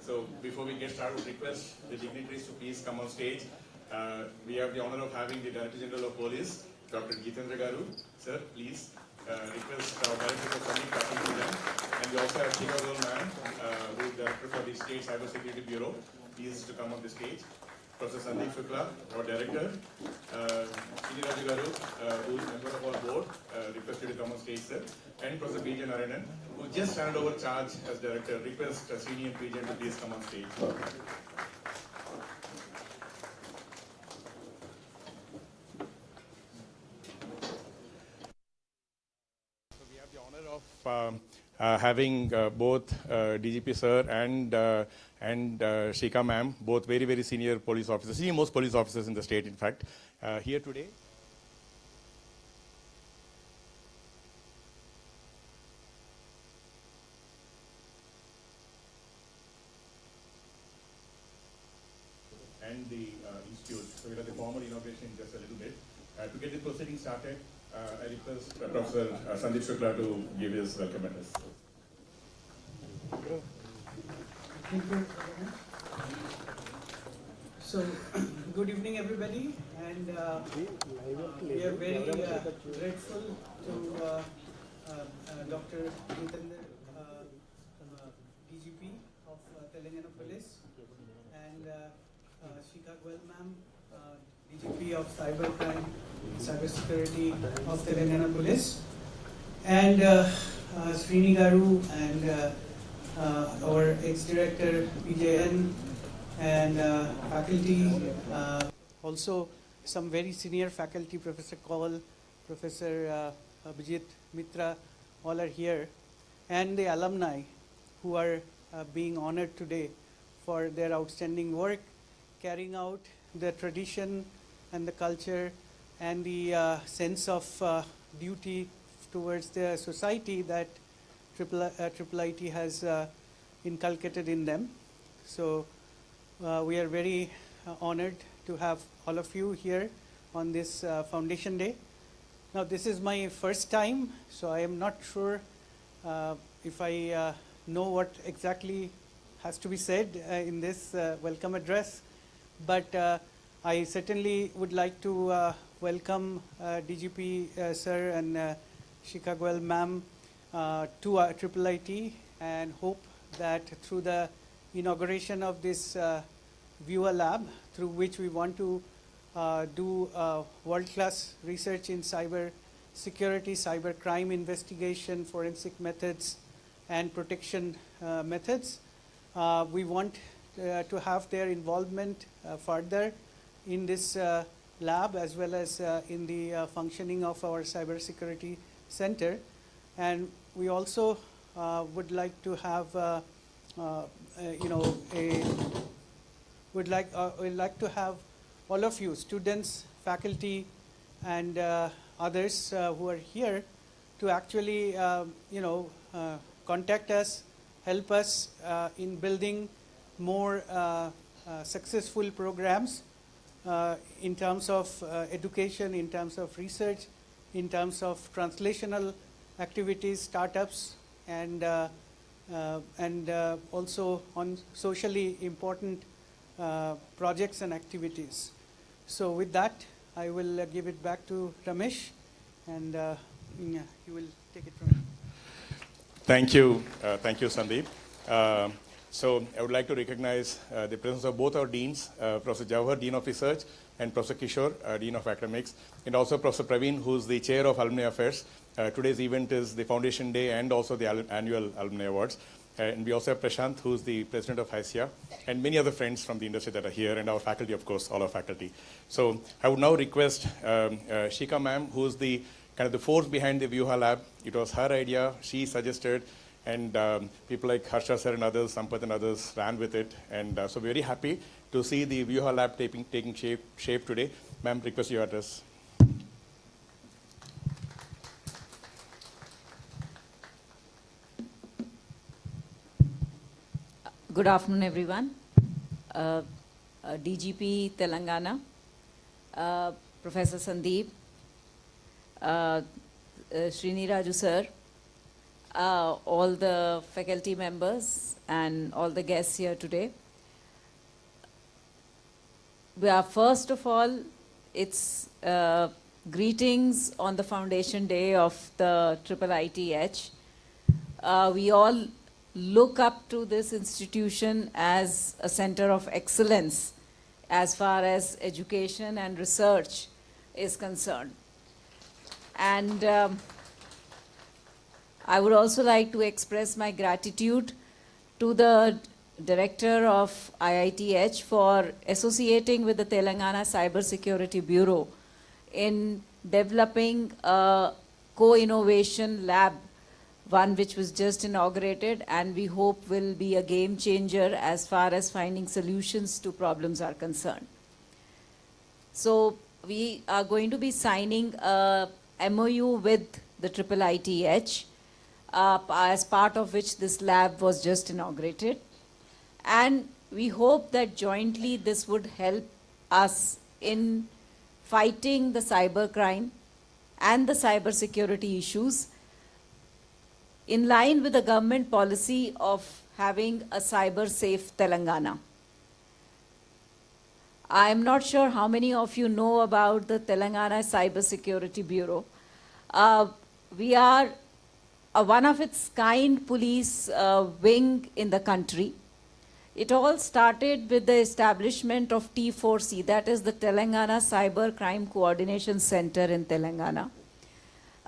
So before we get started, request the dignitaries to please come on stage. We have the honor of having the Director General of Police, Dr. Geetendra Garu. Sir, please request our Director for Public Protection. And we also have Shika ma'am, who is Director for the State Cybersecurity Bureau. Please to come on the stage. Professor Sandeep Shukla, our Director. Raj Reddy, who is member of our board, requested to come on stage, sir. And Professor B.J. Narayanan, who just handed over charge as Director. Request Senior PJ to please come on stage. Of having both DGP sir and Shika ma'am, both very, very senior police officers, senior most police officers in the state, in fact, here today. And the institute. So we'll have the formal inauguration in just a little bit. To get the proceedings started, I request Professor Sandeep Shukla to give his welcome address. Thank you. So, good evening, everybody, and we are very grateful to Dr. Geetendra, DGP of Telangana Police, and Shika ma'am, DGP of Cybercrime, Cybersecurity of Telangana Police, and Srini Garu and our ex-director PJN and faculty, also some very senior faculty, Professor Kaul, Professor Abhijit Mitra, all are here, and the alumni who are being honored today for their outstanding work, carrying out the tradition and the culture and the sense of duty towards the society that IIIT has inculcated in them. So we are very honored to have all of you here on this Foundation Day. Now this is my first time, so I am not sure if I know what exactly has to be said in this welcome address, but I certainly would like to welcome DGP sir and Shika ma'am to IIIT, and hope that through the inauguration of this Viewer Lab, through which we want to do world-class research in cyber security, cyber crime investigation, forensic methods, and protection methods, we want to have their involvement further in this lab, as well as in the functioning of our cybersecurity center. And we also would like to have, we'd like to have all of you, students, faculty, and others who are here, to actually, contact us, help us in building more successful programs in terms of education, in terms of research, in terms of translational activities, startups, and also on socially important projects and activities. So with that, I will give it back to Ramesh, and he will take it from here. Thank you, Sandeep. So I would like to recognize the presence of both our deans, Professor Jawahar, Dean of Research, and Professor Kishore, Dean of Academics, and also Professor Praveen, who is the Chair of Alumni Affairs. Today's event is the Foundation Day and also the annual Alumni Awards. And we also have Prashant, who is the President of HISIA, and many other friends from the industry that are here, and our faculty, of course, all our faculty. So I would now request Shika ma'am, who is the kind of the force behind the Vyuha Lab. It was her idea, she suggested, and people like Harsha sir and others, Sampath and others ran with it. And so we're very happy to see the Vyuha Lab taking shape today. Ma'am, request your address. Good afternoon, everyone. DGP Telangana, Professor Sandeep, Srini Raju sir, all the faculty members and all the guests here today. First of all, it's greetings on the foundation day of the IIITH. We all look up to this institution as a center of excellence as far as education and research is concerned. And I would also like to express my gratitude to the director of IITH for associating with the Telangana Cybersecurity Bureau in developing a co-innovation lab, one which was just inaugurated and we hope will be a game changer as far as finding solutions to problems are concerned. So we are going to be signing a MOU with the IIITH as part of which this lab was just inaugurated. And we hope that jointly this would help us in fighting the cybercrime and the cybersecurity issues in line with the government policy of having a cyber-safe Telangana. I am not sure how many of you know about the Telangana Cybersecurity Bureau. We are a one of its kind police wing in the country. It all started with the establishment of T4C, that is the Telangana Cyber Crime Coordination Center in Telangana.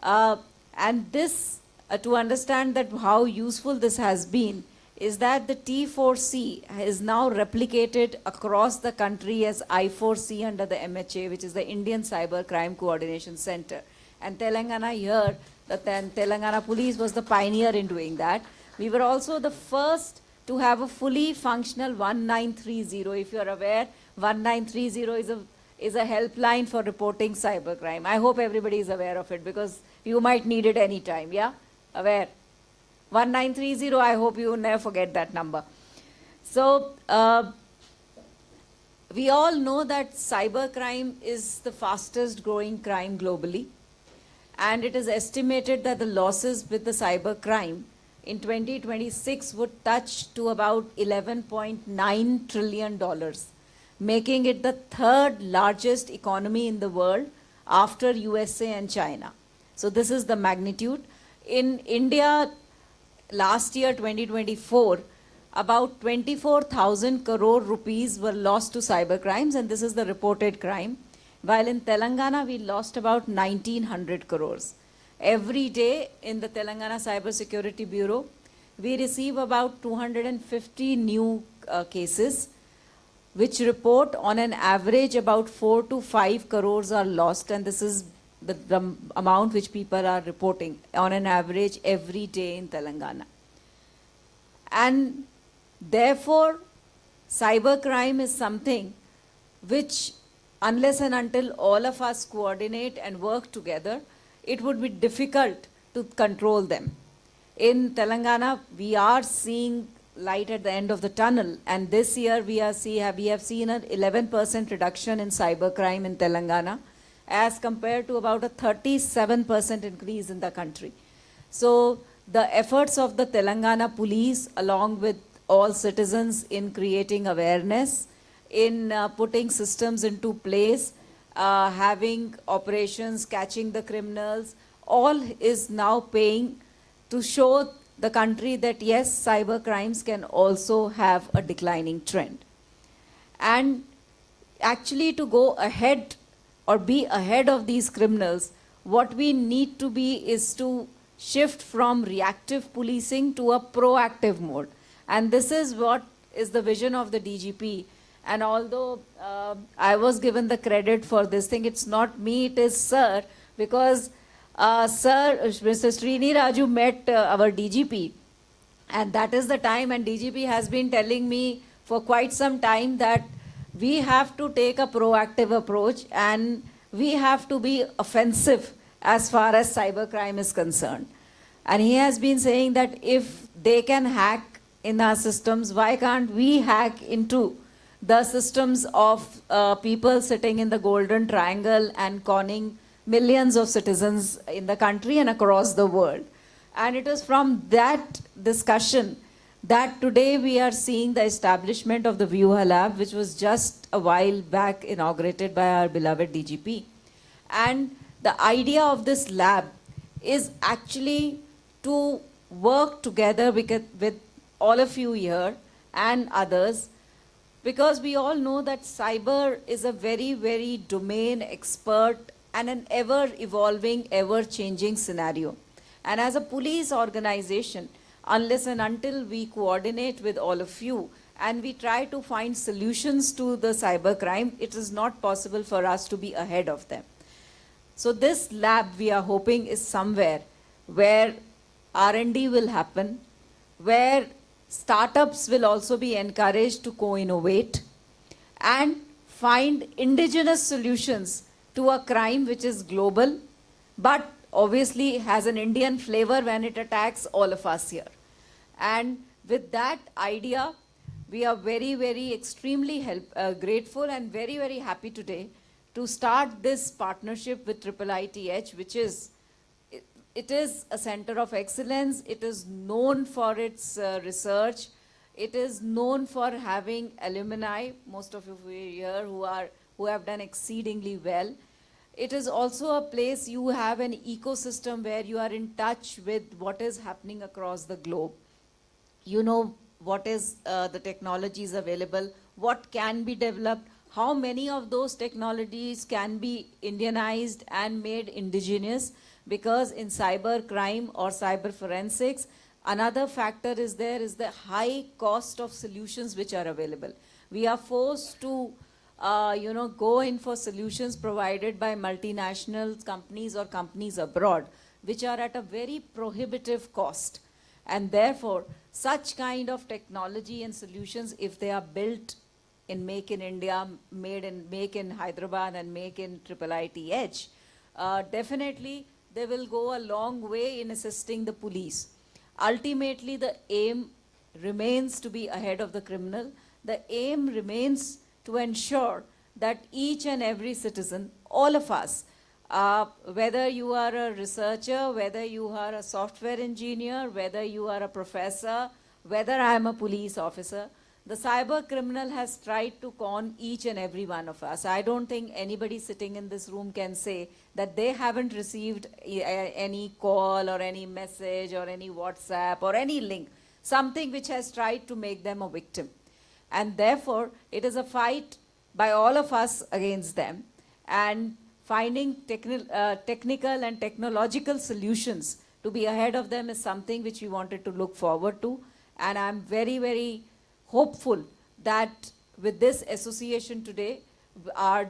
And this, to understand that how useful this has been, is that the T4C is now replicated across the country as I4C under the MHA, which is the Indian Cyber Crime Coordination Center. And Telangana here, the Telangana Police was the pioneer in doing that. We were also the first to have a fully functional 1930. If you are aware, 1930 is a helpline for reporting cybercrime. I hope everybody is aware of it because you might need it anytime, yeah? Aware? 1930, I hope you will never forget that number. So, we all know that cybercrime is the fastest growing crime globally. And it is estimated that the losses with the cybercrime in 2026 would touch to about $11.9 trillion, making it the third largest economy in the world after USA and China. So this is the magnitude. In India, last year, 2024, about 24,000 crore rupees were lost to cybercrimes, and this is the reported crime. While in Telangana, we lost about 1,900 crores. Every day in the Telangana Cybersecurity Bureau, we receive about 250 new cases, which report on an average about 4 to 5 crores are lost, and this is the amount which people are reporting on an average every day in Telangana. And therefore, cybercrime is something which, unless and until all of us coordinate and work together, it would be difficult to control them. In Telangana, we are seeing light at the end of the tunnel, and this year we have seen an 11% reduction in cybercrime in Telangana as compared to about a 37% increase in the country. So the efforts of the Telangana police along with all citizens in creating awareness, in putting systems into place, having operations, catching the criminals, all is now paying to show the country that yes, cyber crimes can also have a declining trend. And actually to go ahead or be ahead of these criminals, what we need to be is to shift from reactive policing to a proactive mode. And this is what is the vision of the DGP. And although I was given the credit for this thing, it's not me, it is Sir, because Sir, Mr. Srini Raju met our DGP, and that is the time, and DGP has been telling me for quite some time that we have to take a proactive approach and we have to be offensive as far as cybercrime is concerned. And he has been saying that if they can hack in our systems, why can't we hack into the systems of people sitting in the Golden Triangle and conning millions of citizens in the country and across the world? And it is from that discussion that today we are seeing the establishment of the Vyuha Lab, which was just a while back inaugurated by our beloved DGP. And the idea of this lab is actually to work together with all of you here and others, because we all know that cyber is a very, very domain expert and an ever-evolving, ever-changing scenario. And as a police organization, unless and until we coordinate with all of you and we try to find solutions to the cybercrime, it is not possible for us to be ahead of them. So this lab, we are hoping, is somewhere where R&D will happen, where startups will also be encouraged to co-innovate and find indigenous solutions to a crime which is global, but obviously has an Indian flavor when it attacks all of us here. And with that idea, we are very, very extremely grateful and very, very happy today to start this partnership with IIITH, which is, it is a center of excellence. It is known for its research. It is known for having alumni, most of you here who have done exceedingly well. It is also a place you have an ecosystem where you are in touch with what is happening across the globe. You know what is the technologies available, what can be developed, how many of those technologies can be Indianized and made indigenous, because in cyber crime or cyber forensics, another factor is there is the high cost of solutions which are available. We are forced to go in for solutions provided by multinational companies or companies abroad, which are at a very prohibitive cost. And therefore, such kind of technology and solutions, if they are built in Make in India, Make in Hyderabad and Make in IIITH, definitely they will go a long way in assisting the police. Ultimately, the aim remains to be ahead of the criminal. The aim remains to ensure that each and every citizen, all of us, whether you are a researcher, whether you are a software engineer, whether you are a professor, whether I am a police officer, the cyber criminal has tried to con each and every one of us. I don't think anybody sitting in this room can say that they haven't received any call or any message or any WhatsApp or any link, something which has tried to make them a victim. And therefore, it is a fight by all of us against them, and finding technical and technological solutions to be ahead of them is something which we wanted to look forward to. And I'm very, very hopeful that with this association today, our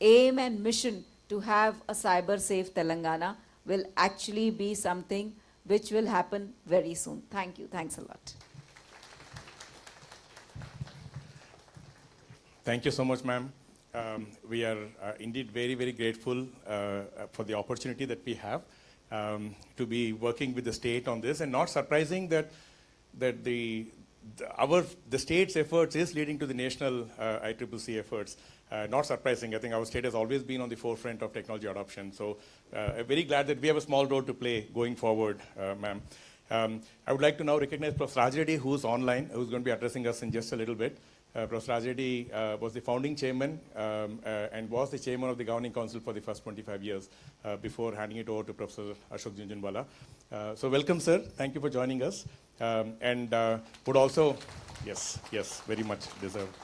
aim and mission to have a cyber-safe Telangana will actually be something which will happen very soon. Thank you. Thanks a lot. Thank you so much, ma'am. We are indeed very, very grateful for the opportunity that we have to be working with the state on this, and not surprising that the state's efforts is leading to the national ICCC efforts. Not surprising. I think our state has always been on the forefront of technology adoption. So I'm very glad that we have a small role to play going forward, ma'am. I would like to now recognize Professor Raj Reddy, who's online, who's going to be addressing us in just a little bit. Professor Raj Reddy was the founding chairman and was the chairman of the Governing Council for the first 25 years before handing it over to Professor Ashok Jhunjhunwala. So welcome, sir. Thank you for joining us. And would also, yes, very much deserved.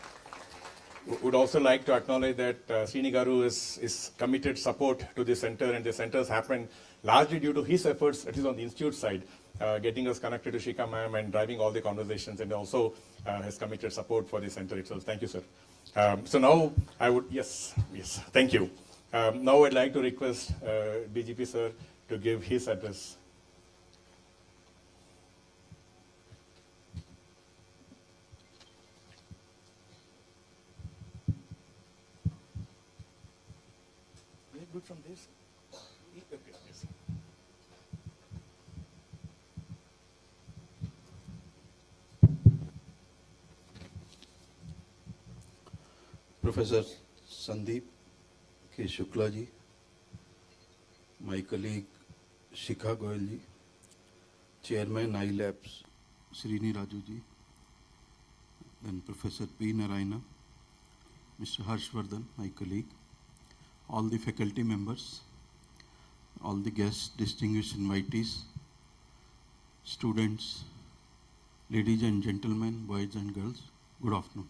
Would also like to acknowledge that Srini Garu is committed support to the center, and the center has happened largely due to his efforts, at least on the institute side, getting us connected to Shika ma'am and driving all the conversations, and also has committed support for the center itself. Thank you, sir. So now I would, yes, thank you. Now I'd like to request DGP sir to give his address. Good from this. Okay, yes. Professor Sandeep K. Shukla ji, my colleague Shikha Goyal ji, Chairman iLabs, Srini Rajuji, then Professor P. Narayana, Mr. Harshvardhan, my colleague, all the faculty members, all the guests, distinguished invitees, students, ladies and gentlemen, boys and girls, good afternoon.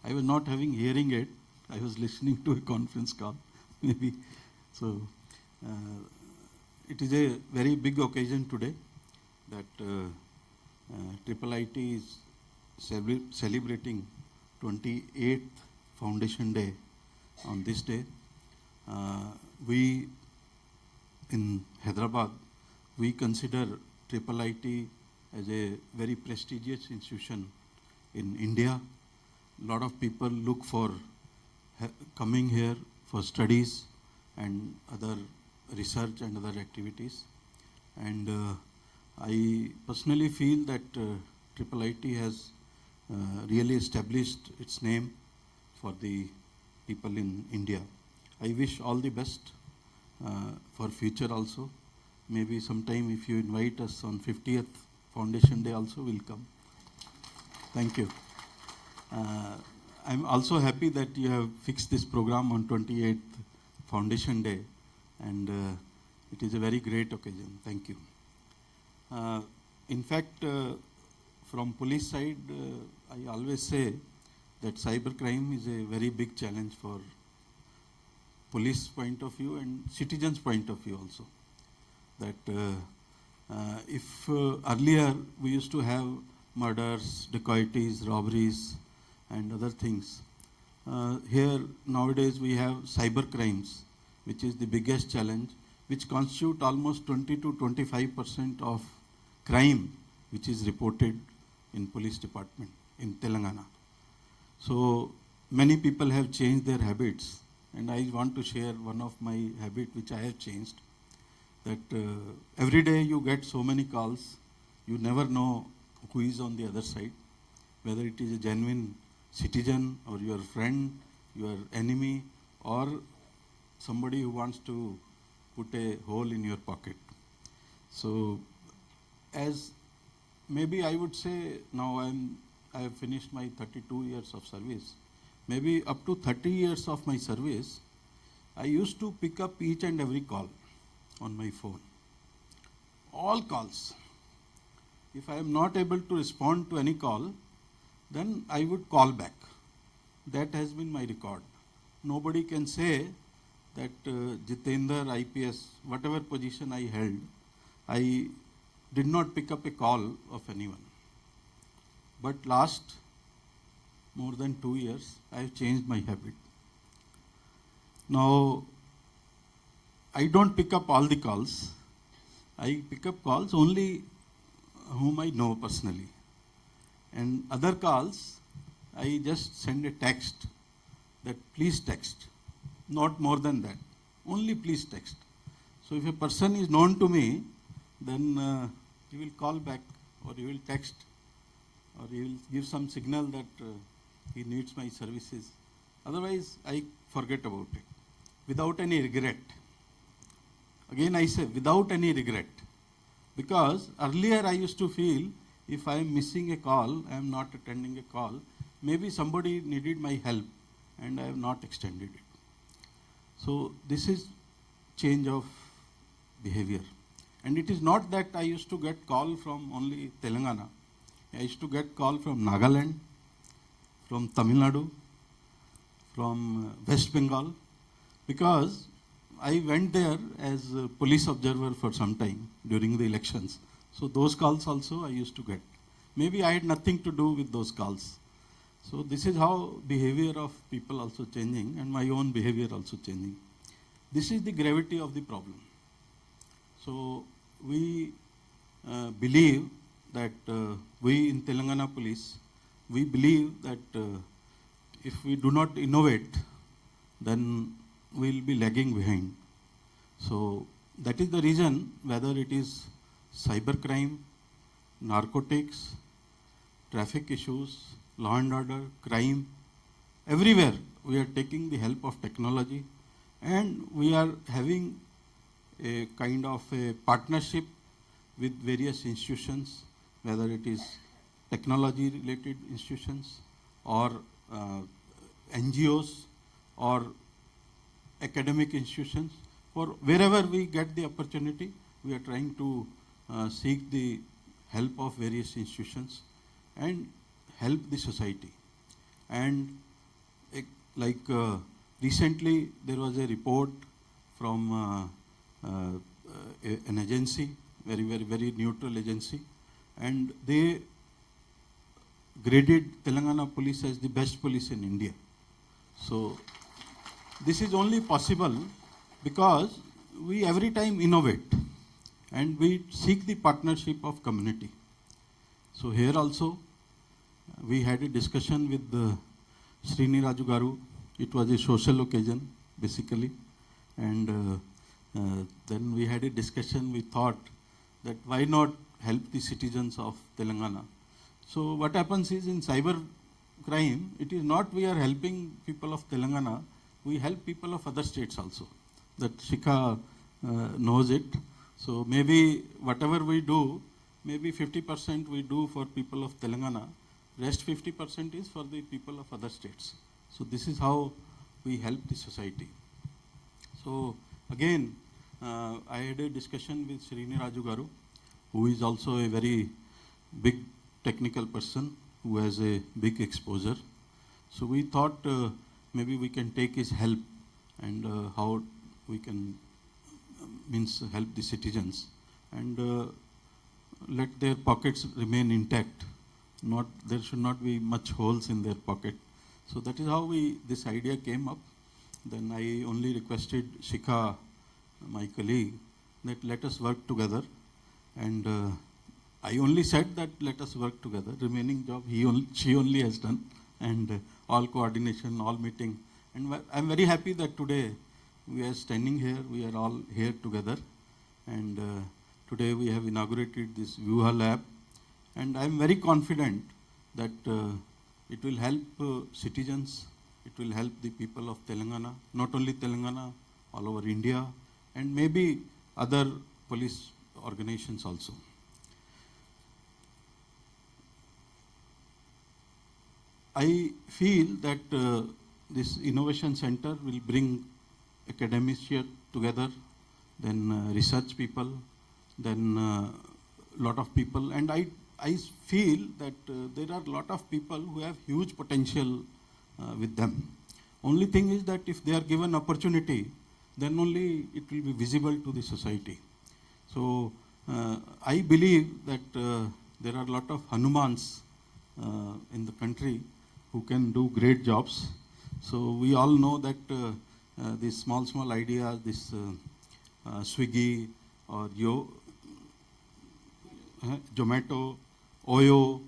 I was not having hearing aid. I was listening to a conference call, maybe. So, it is a very big occasion today that IIIT is celebrating 28th Foundation Day on this day. We in Hyderabad, we consider IIIT as a very prestigious institution in India. A lot of people look for coming here for studies and other research and other activities. And I personally feel that IIIT has really established its name for the people in India. I wish all the best for future also. Maybe sometime if you invite us on 50th Foundation Day also, we'll come. Thank you. I'm also happy that you have fixed this program on 28th Foundation Day, and it is a very great occasion. Thank you. In fact, from police side, I always say that cybercrime is a very big challenge for police point of view and citizens point of view also. That if earlier we used to have murders, dacoities, robberies and other things, here nowadays we have cyber crimes, which is the biggest challenge, which constitute almost 20 to 25% of crime which is reported in police department in Telangana. So many people have changed their habits, and I want to share one of my habit which I have changed, that every day you get so many calls, you never know who is on the other side, whether it is a genuine citizen or your friend, your enemy, or somebody who wants to put a hole in your pocket. So as maybe I would say now I have finished my 32 years of service. Maybe up to 30 years of my service, I used to pick up each and every call on my phone. All calls. If I am not able to respond to any call, then I would call back. That has been my record. Nobody can say that Jitendra IPS, whatever position I held, I did not pick up a call of anyone. But last more than 2 years, I have changed my habit. Now, I don't pick up all the calls. I pick up calls only whom I know personally. And other calls, I just send a text that please text. Not more than that. Only please text. So if a person is known to me, then he will call back, or he will text, or he will give some signal that he needs my services. Otherwise, I forget about it, without any regret. Again, I say without any regret. Because earlier I used to feel if I am missing a call, I am not attending a call, maybe somebody needed my help and I have not extended it. So this is change of behavior. And it is not that I used to get call from only Telangana. I used to get call from Nagaland, from Tamil Nadu, from West Bengal, because I went there as a police observer for some time during the elections. So those calls also I used to get. Maybe I had nothing to do with those calls. So this is how behavior of people also changing, and my own behavior also changing. This is the gravity of the problem. So we believe that we in Telangana Police, we believe that if we do not innovate, then we will be lagging behind. So that is the reason, whether it is cybercrime, narcotics, traffic issues, law and order, crime, everywhere we are taking the help of technology, and we are having a kind of a partnership with various institutions, whether it is technology related institutions or NGOs or academic institutions. For wherever we get the opportunity, we are trying to seek the help of various institutions and help the society. And recently there was a report from an agency, very neutral agency, and they graded Telangana police as the best police in India. So this is only possible because we every time innovate and we seek the partnership of community. So here also we had a discussion with Srini Raju Garu. It was a social occasion basically, and then we had a discussion. We thought that why not help the citizens of Telangana. So what happens is in cyber crime, it is not we are helping people of Telangana, we help people of other states also. That Shikha knows it. So maybe whatever we do, maybe 50% we do for people of Telangana, rest 50% is for the people of other states. So this is how we help the society. So again, I had a discussion with Srini Raju Garu, who is also a very big technical person who has a big exposure. So we thought maybe we can take his help and how we can help the citizens and let their pockets remain intact. There should not be much holes in their pocket. So that is how this idea came up. Then I only requested Shikha, my colleague, that let us work together. And I only said that let us work together. Remaining job she only has done, and all coordination, all meeting. And I'm very happy that today we are standing here. We are all here together, and today we have inaugurated this Vyuha Lab. And I'm very confident that it will help citizens. It will help the people of Telangana, not only Telangana, all over India, and maybe other police organizations also. I feel that this innovation center will bring academics here together, then research people, then lot of people, and I feel that there are a lot of people who have huge potential with them. Only thing is that if they are given opportunity, then only it will be visible to the society. So I believe that there are a lot of Hanumans in the country who can do great jobs. So we all know that these small ideas, this Swiggy or Zomato, Oyo,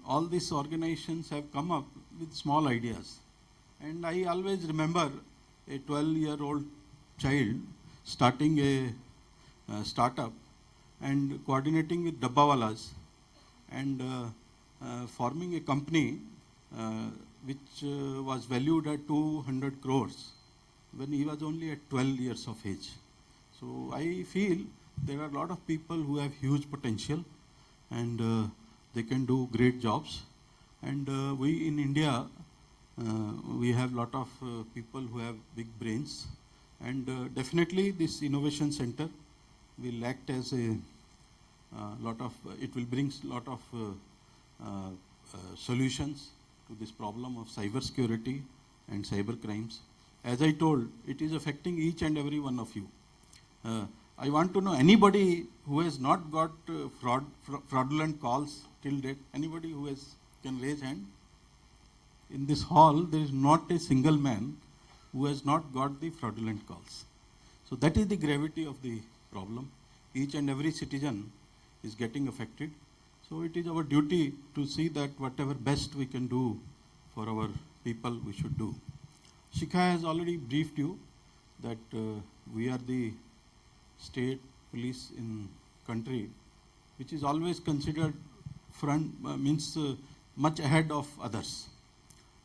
all these organizations have come up with small ideas. And I always remember a 12-year-old child starting a startup and coordinating with Dabbawalas and forming a company which was valued at 200 crores when he was only at 12 years of age. So I feel there are a lot of people who have huge potential and they can do great jobs. And we in India, we have a lot of people who have big brains, and definitely this innovation center will act as a it will bring a lot of solutions to this problem of cybersecurity and cyber crimes. As I told, it is affecting each and every one of you. I want to know anybody who has not got fraudulent calls till date. Anybody who can raise hand? In this hall, there is not a single man who has not got the fraudulent calls. So that is the gravity of the problem. Each and every citizen is getting affected. So it is our duty to see that whatever best we can do for our people, we should do. Shikha has already briefed you that we are the state police in country, which is always considered much ahead of others.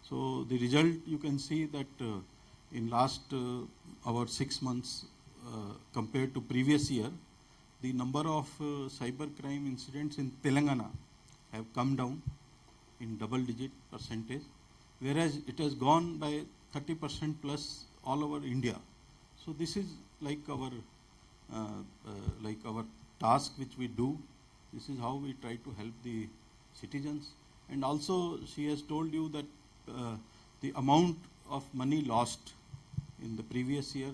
So the result, you can see that in last our 6 months compared to previous year, the number of cybercrime incidents in Telangana have come down in double-digit percentage, whereas it has gone by 30% plus all over India. So this is like our task which we do. This is how we try to help the citizens. And also she has told you that the amount of money lost in the previous year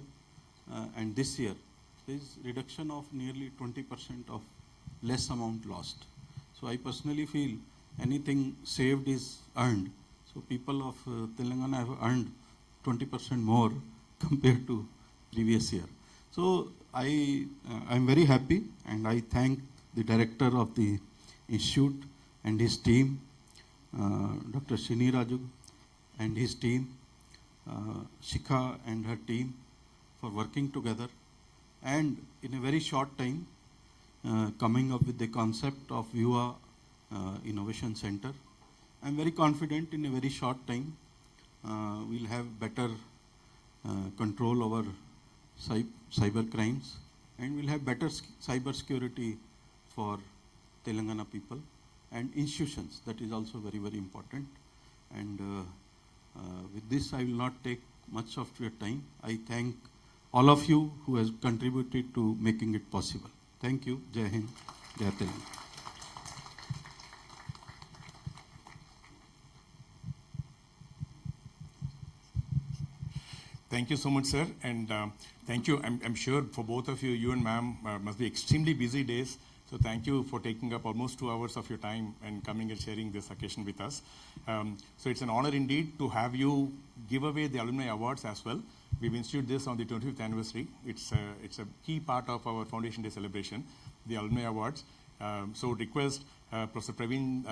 and this year, there is reduction of nearly 20% of less amount lost. So I personally feel anything saved is earned. So people of Telangana have earned 20% more compared to previous year. So I'm very happy, and I thank the director of the institute and his team, Dr. Shini Raju and his team, Shikha and her team, for working together and in a very short time coming up with the concept of Yuva Innovation Center. I'm very confident in a very short time we'll have better control over cyber crimes, and we'll have better cyber security for Telangana people and institutions. That is also very, very important. And with this, I will not take much of your time. I thank all of you who has contributed to making it possible. Thank you. Jai Hind, Jai Telangana. Thank you so much, sir, and thank you. I'm sure for both of you, you and ma'am must be extremely busy days. So thank you for taking up almost 2 hours of your time and coming and sharing this occasion with us. So it's an honor indeed to have you give away the Alumni Awards as well. We've instituted this on the 25th anniversary. It's a key part of our Foundation Day celebration, the Alumni Awards. So request Professor Praveen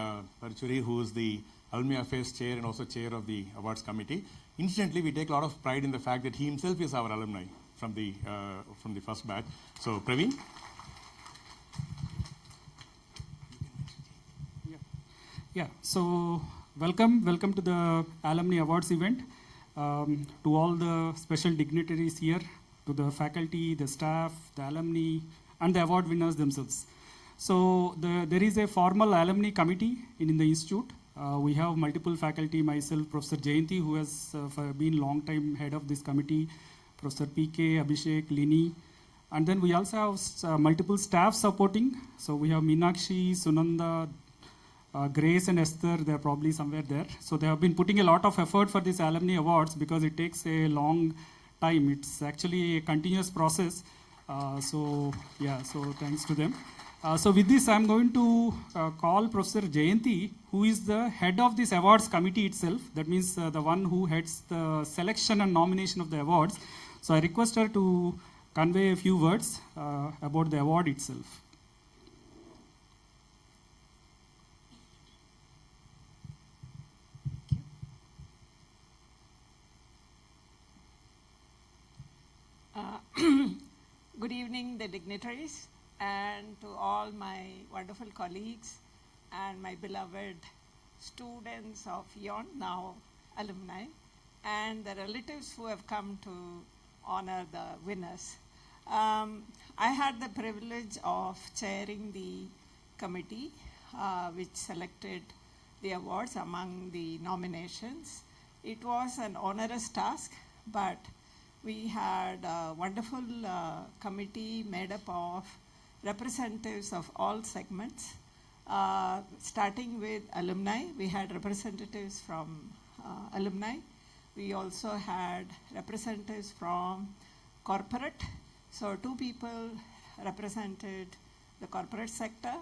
Parchuri, who is the Alumni Affairs Chair and also Chair of the Awards Committee. Incidentally, we take a lot of pride in the fact that he himself is our alumni from the first batch. So Praveen. Yeah, so welcome to the Alumni Awards event. To all the special dignitaries here, to the faculty, the staff, the alumni, and the award winners themselves. So there is a formal alumni committee in the institute. We have multiple faculty, myself, Professor Jayanti, who has been long time head of this committee, Professor PK, Abhishek, Lini, and then we also have multiple staff supporting. So we have Meenakshi, Sunanda, Grace and Esther, they're probably somewhere there. So they have been putting a lot of effort for these alumni awards because it takes a long time. It's actually a continuous process. So thanks to them. So with this, I'm going to call Professor Jayanti, who is the head of this awards committee itself. That means the one who heads the selection and nomination of the awards. So I request her to convey a few words about the award itself. Good evening, the dignitaries, and to all my wonderful colleagues and my beloved students of YON, now alumni, and the relatives who have come to honor the winners. I had the privilege of chairing the committee which selected the awards among the nominations. It was an onerous task, but we had a wonderful committee made up of representatives of all segments, starting with alumni. We had representatives from alumni. We also had representatives from corporate. So 2 people represented the corporate sector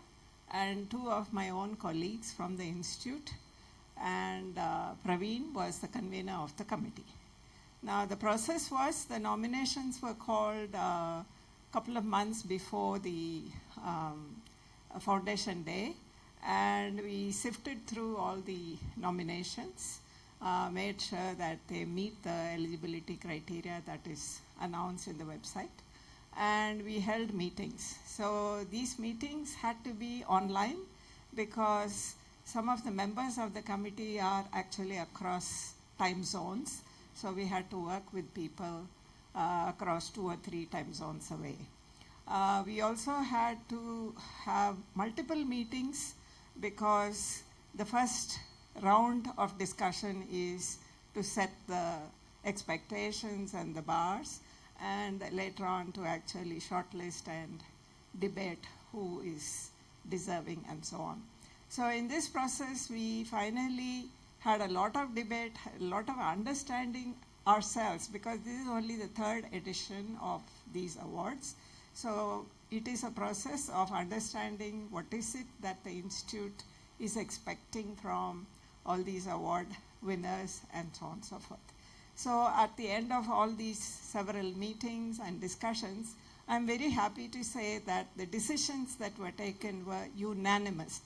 and 2 of my own colleagues from the institute. And Praveen was the convener of the committee. Now, the process was the nominations were called a couple of months before the Foundation Day, and we sifted through all the nominations, made sure that they meet the eligibility criteria that is announced in the website, and we held meetings. So these meetings had to be online because some of the members of the committee are actually across time zones. So we had to work with people across 2 or 3 time zones away. We also had to have multiple meetings because the first round of discussion is to set the expectations and the bars, and later on to actually shortlist and debate who is deserving and so on. So in this process, we finally had a lot of debate, a lot of understanding ourselves, because this is only the third edition of these awards. So it is a process of understanding what is it that the Institute is expecting from all these award winners and so on and so forth. So at the end of all these several meetings and discussions, I'm very happy to say that the decisions that were taken were unanimous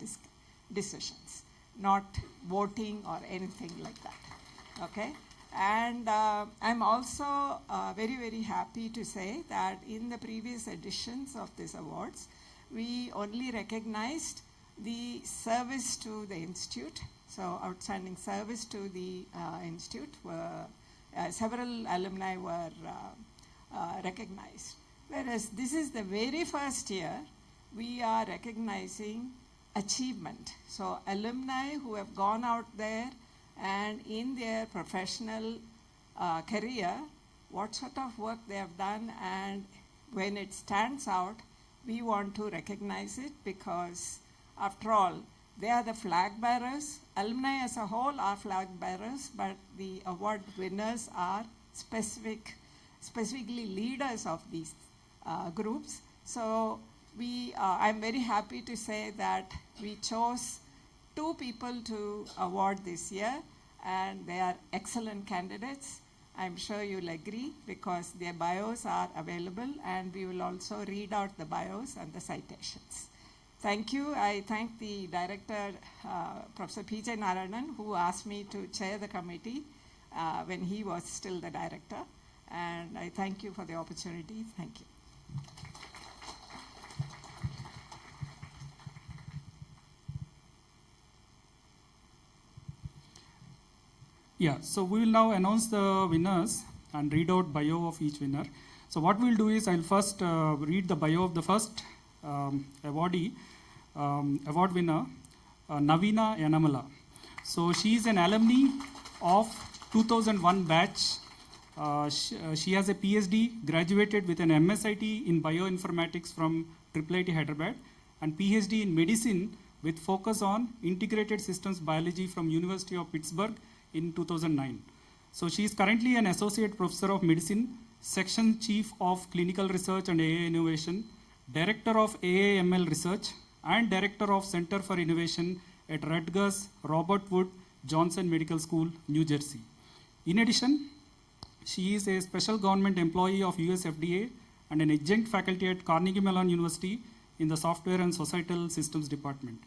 decisions, not voting or anything like that, okay? And I'm also very, very happy to say that in the previous editions of these awards, we only recognized the service to the Institute. So outstanding service to the Institute were, several alumni were recognized. Whereas this is the very first year we are recognizing achievement. So alumni who have gone out there and in their professional career, what sort of work they have done, and when it stands out, we want to recognize it because, after all, they are the flag bearers. Alumni as a whole are flag bearers, but the award winners are specifically leaders of these groups. So I'm very happy to say that we chose 2 people to award this year, and they are excellent candidates. I'm sure you'll agree because their bios are available, and we will also read out the bios and the citations. Thank you. I thank the director, Professor P.J. Narayanan, who asked me to chair the committee when he was still the director. And I thank you for the opportunity. Thank you. Yeah, so we will now announce the winners and read out bio of each winner. So what we'll do is I'll first read the bio of the first awardee, award winner, Navina Yanamala. So she is an alumni of 2001 batch. She has a PhD, graduated with an MSIT in bioinformatics from IIIT Hyderabad, and PhD in medicine with focus on integrated systems biology from University of Pittsburgh in 2009. So she is currently an associate professor of medicine, section chief of clinical research and AI innovation, director of AAML research, and director of Center for Innovation at Rutgers Robert Wood Johnson Medical School, New Jersey. In addition, she is a special government employee of US FDA and an adjunct faculty at Carnegie Mellon University in the Software and Societal Systems Department.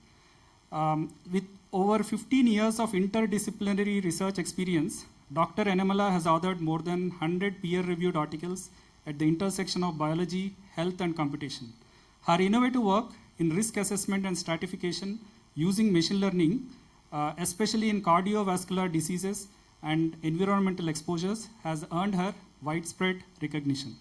With over 15 years of interdisciplinary research experience, Dr. Yanamala has authored more than 100 peer-reviewed articles at the intersection of biology, health, and computation. Her innovative work in risk assessment and stratification using machine learning, especially in cardiovascular diseases and environmental exposures, has earned her widespread recognition.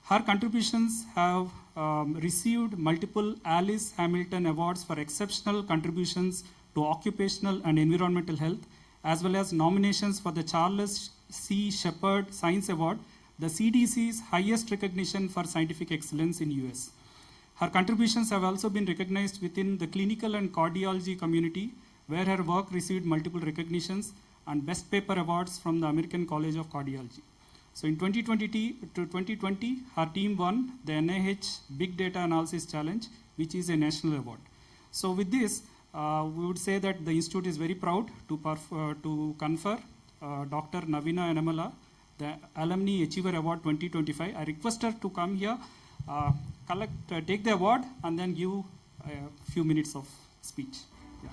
Her contributions have received multiple Alice Hamilton Awards for exceptional contributions to occupational and environmental health, as well as nominations for the Charles C. Shepard Science Award, the CDC's highest recognition for scientific excellence in US. Her contributions have also been recognized within the clinical and cardiology community, where her work received multiple recognitions and Best Paper Awards from the American College of Cardiology. So in 2020, her team won the NIH Big Data Analysis Challenge, which is a national award. So with this, we would say that the Institute is very proud to confer Dr. Navina Yanamala the Alumni Achiever Award 2025. I request her to come here, take the award, and then give a few minutes of speech. Yeah.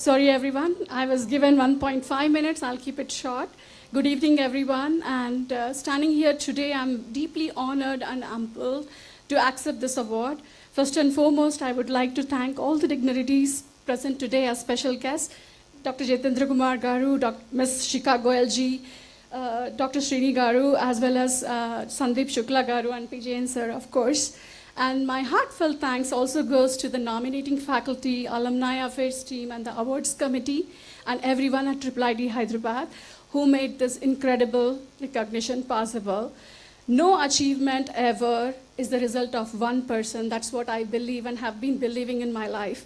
Sorry, everyone. I was given 1.5 minutes. I'll keep it short. Good evening, everyone. And standing here today, I'm deeply honored and humbled to accept this award. First and foremost, I would like to thank all the dignitaries present today as special guests. Dr. Jitendra Kumar Garu, Ms. Shika Goyal ji, Dr. Srini Garu, as well as Sandeep Shukla Garu and PJN sir, of course. And my heartfelt thanks also goes to the nominating faculty, alumni affairs team, and the awards committee, and everyone at IIIT Hyderabad who made this incredible recognition possible. No achievement ever is the result of one person. That's what I believe and have been believing in my life.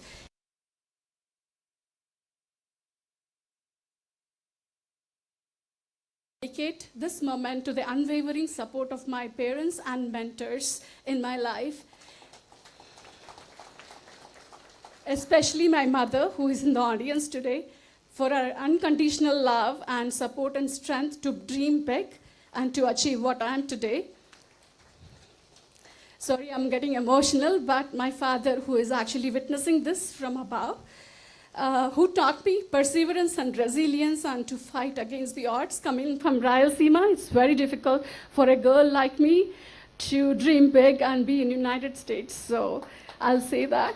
Dedicate this moment to the unwavering support of my parents and mentors in my life, especially my mother, who is in the audience today, for her unconditional love and support and strength to dream big and to achieve what I am today. Sorry, I'm getting emotional, but my father, who is actually witnessing this from above, who taught me perseverance and resilience and to fight against the odds. Coming from Rayalaseema, it's very difficult for a girl like me to dream big and be in the United States. So I'll say that.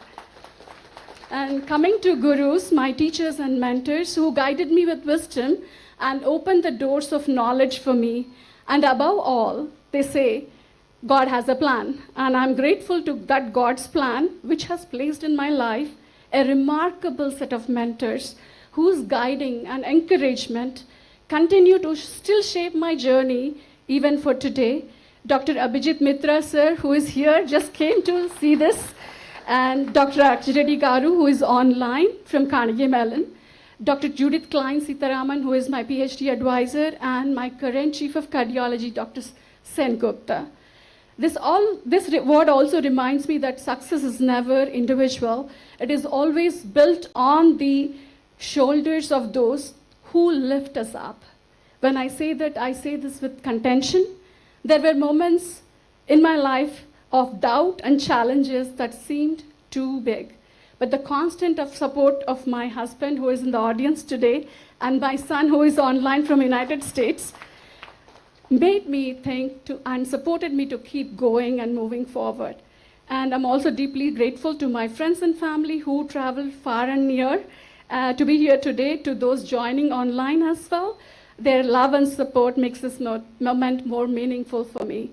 And coming to gurus, my teachers and mentors who guided me with wisdom and opened the doors of knowledge for me. And above all, they say, God has a plan. And I'm grateful to that God's plan, which has placed in my life a remarkable set of mentors whose guiding and encouragement continue to still shape my journey even for today. Dr. Abhijit Mitra sir, who is here, just came to see this, and Dr. Raj Reddy Garu, who is online from Carnegie Mellon, Dr. Judith Klein Sitaraman, who is my PhD advisor, and my current chief of cardiology, Dr. Sen Gupta. This reward also reminds me that success is never individual. It is always built on the shoulders of those who lift us up. When I say that, I say this with contention. There were moments in my life of doubt and challenges that seemed too big. But the constant of support of my husband, who is in the audience today, and my son, who is online from United States, made me think and supported me to keep going and moving forward. And I'm also deeply grateful to my friends and family who traveled far and near to be here today, to those joining online as well. Their love and support makes this moment more meaningful for me.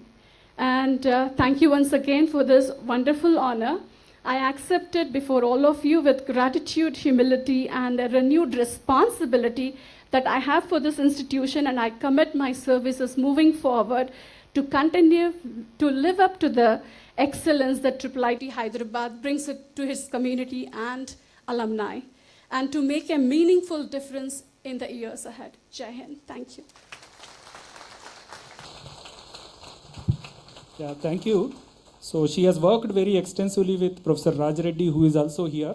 And thank you once again for this wonderful honor. I accept it before all of you with gratitude, humility, and a renewed responsibility that I have for this institution, and I commit my services moving forward to continue to live up to the excellence that IIIT Hyderabad brings it to its community and alumni, and to make a meaningful difference in the years ahead. Jai Hind. Thank you. Yeah, thank you. So she has worked very extensively with Professor Raj Reddy, who is also here.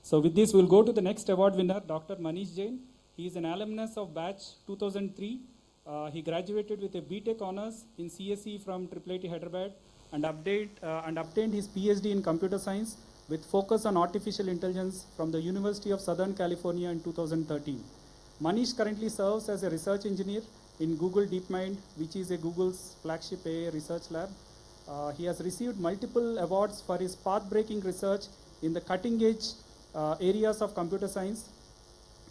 So with this, we'll go to the next award winner, Dr. Manish Jain. He is an alumnus of batch 2003. He graduated with a BTech honors in CSE from IIIT Hyderabad and obtained his PhD in computer science with focus on artificial intelligence from the University of Southern California in 2013. Manish currently serves as a research engineer in Google DeepMind, which is Google's flagship AI research lab. He has received multiple awards for his path-breaking research in the cutting-edge areas of computer science,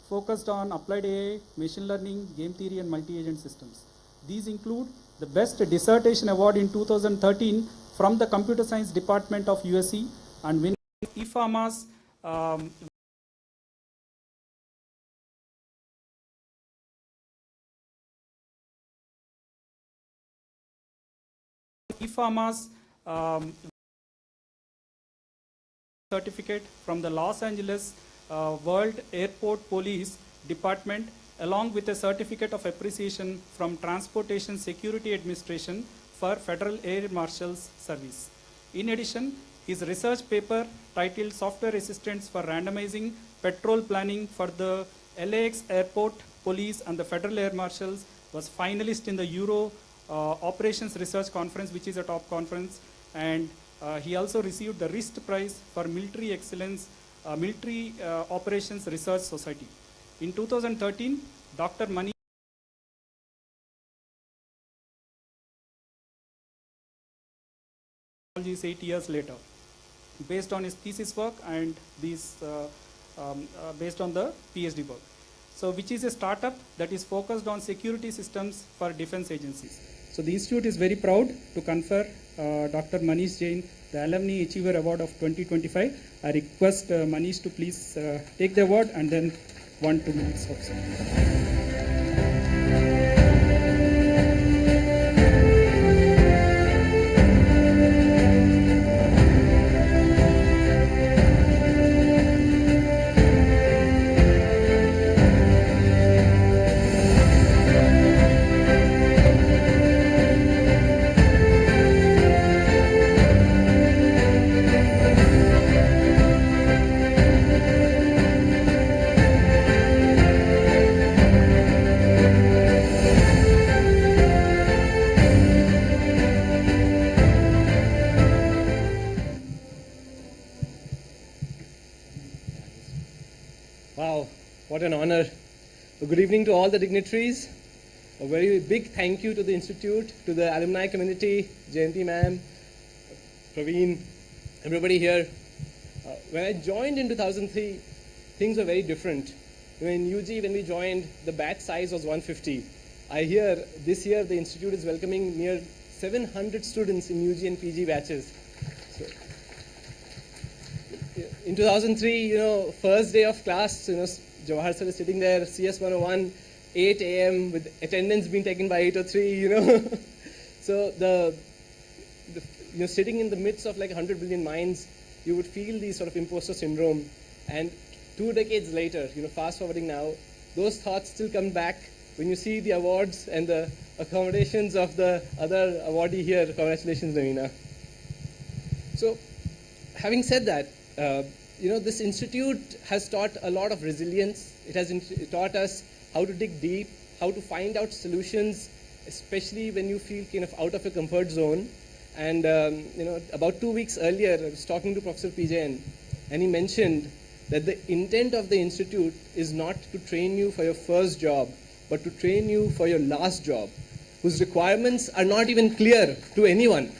focused on applied AI, machine learning, game theory, and multi-agent systems. These include the Best Dissertation Award in 2013 from the Computer Science Department of USC, and winning ePharma's certificate from the Los Angeles World Airport Police Department, along with a certificate of appreciation from Transportation Security Administration for Federal Air Marshals Service. In addition, his research paper titled Software Assistance for Randomizing Petrol Planning for the LAX Airport Police and the Federal Air Marshals was finalist in the Euro Operations Research Conference, which is a top conference, and he also received the RIST Prize for Military Excellence Military Operations Research Society. In 2013, Dr. Mani is 8 years later, based on his thesis work and based on the PhD work. So, which is a startup that is focused on security systems for defense agencies. So, the institute is very proud to confer Dr. Manish Jain the Alumni Achiever Award of 2025. I request Manish to please take the award and then 1-2 minutes of silence. Wow, what an honor. Good evening to all the dignitaries. A very big thank you to the Institute, to the alumni community, Jayanti ma'am, Praveen, everybody here. When I joined in 2003, things were very different. In UG, when we joined, the batch size was 150. I hear this year the Institute is welcoming near 700 students in UG and PG batches. So, in 2003, first day of class, Jawahar sir is sitting there, CS 101, 8 a.m. with attendance being taken by 803, So sitting in the midst of like 100 billion minds, you would feel the sort of imposter syndrome. And 2 decades later, fast forwarding now, those thoughts still come back when you see the awards and the accommodations of the other awardee here. Congratulations, Navina. So, having said that, this institute has taught a lot of resilience. It has taught us how to dig deep, how to find out solutions, especially when you feel kind of out of your comfort zone. And about 2 weeks earlier, I was talking to Professor PJN, and he mentioned that the intent of the institute is not to train you for your first job, but to train you for your last job, whose requirements are not even clear to anyone.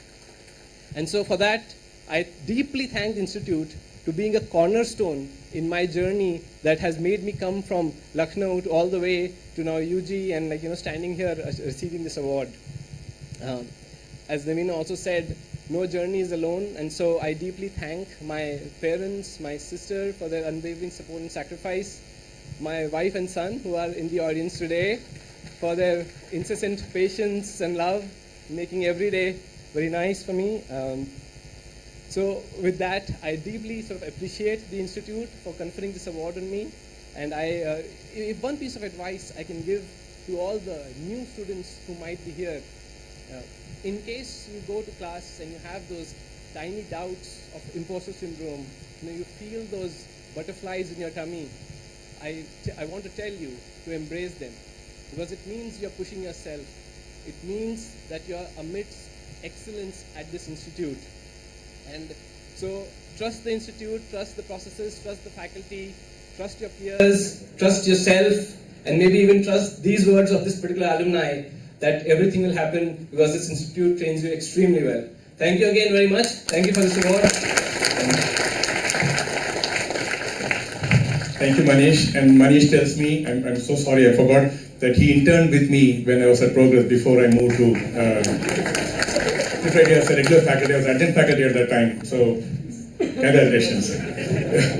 And so for that, I deeply thank the institute to being a cornerstone in my journey that has made me come from Lucknow to all the way to now UG and standing here receiving this award. As Navina also said, no journey is alone, and so I deeply thank my parents, my sister for their unwavering support and sacrifice, my wife and son who are in the audience today for their incessant patience and love, making every day very nice for me. So with that, I deeply sort of appreciate the Institute for conferring this award on me. And if one piece of advice I can give to all the new students who might be here, in case you go to class and you have those tiny doubts of imposter syndrome, you feel those butterflies in your tummy, I want to tell you to embrace them, because it means you're pushing yourself. It means that you're amidst excellence at this institute. And so trust the institute, trust the processes, trust the faculty, trust your peers, trust yourself, and maybe even trust these words of this particular alumni, that everything will happen because this institute trains you extremely well. Thank you again very much. Thank you for this award. Thank you, Manish. And Manish tells me, I'm so sorry, I forgot that he interned with me when I was at Progress before I moved to as a regular faculty. I was adjunct faculty at that time. So, congratulations.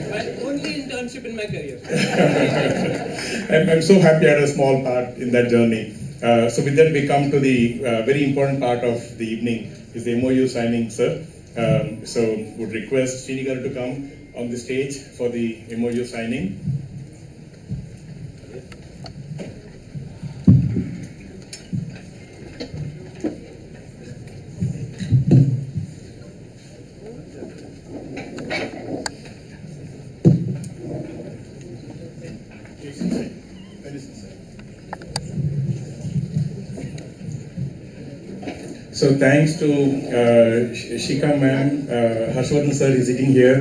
My only internship in my career. I'm so happy I had a small part in that journey. So with that, we come to the very important part of the evening, is the MOU signing, sir. So would request Srini to come on the stage for the MOU signing. So thanks to Shika ma'am, Harshvardhan sir is sitting here,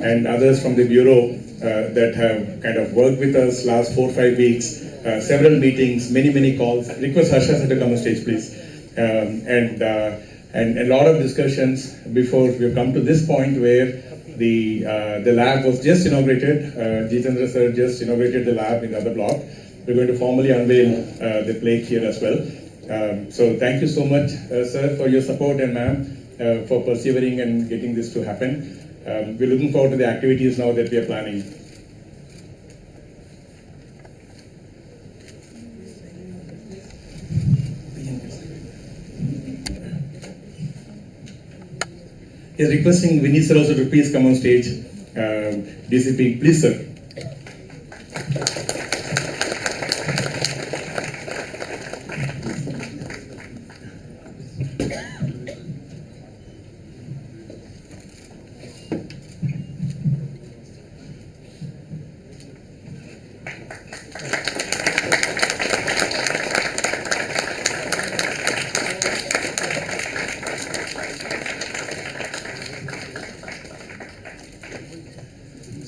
and others from the bureau that have kind of worked with us last 4-5 weeks, several meetings, many calls. Request Harsha sir to come on stage, please. And a lot of discussions before we've come to this point where the lab was just inaugurated. Jitendra sir just inaugurated the lab in the other block. We're going to formally unveil the plaque here as well. So thank you so much, sir, for your support, and ma'am, for persevering and getting this to happen. We're looking forward to the activities now that we are planning. He's requesting Vinny sir also to please come on stage. DCP, please, sir.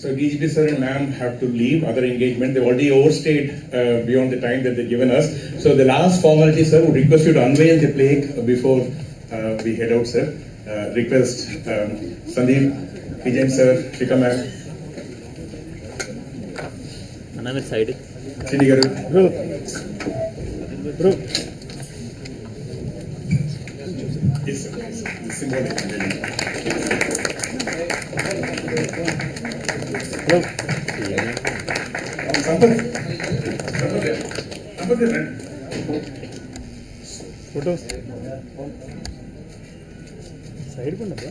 So DGP sir and ma'am have to leave other engagement. They've already overstayed beyond the time that they've given us. So the last formality, sir, would request you to unveil the plaque before we head out, sir. Request Sandeep, Vijay sir, Shika ma'am. Another side. Sini garu. Bro. Yes, sir. It's symbolic. Photos. Side ko na ba?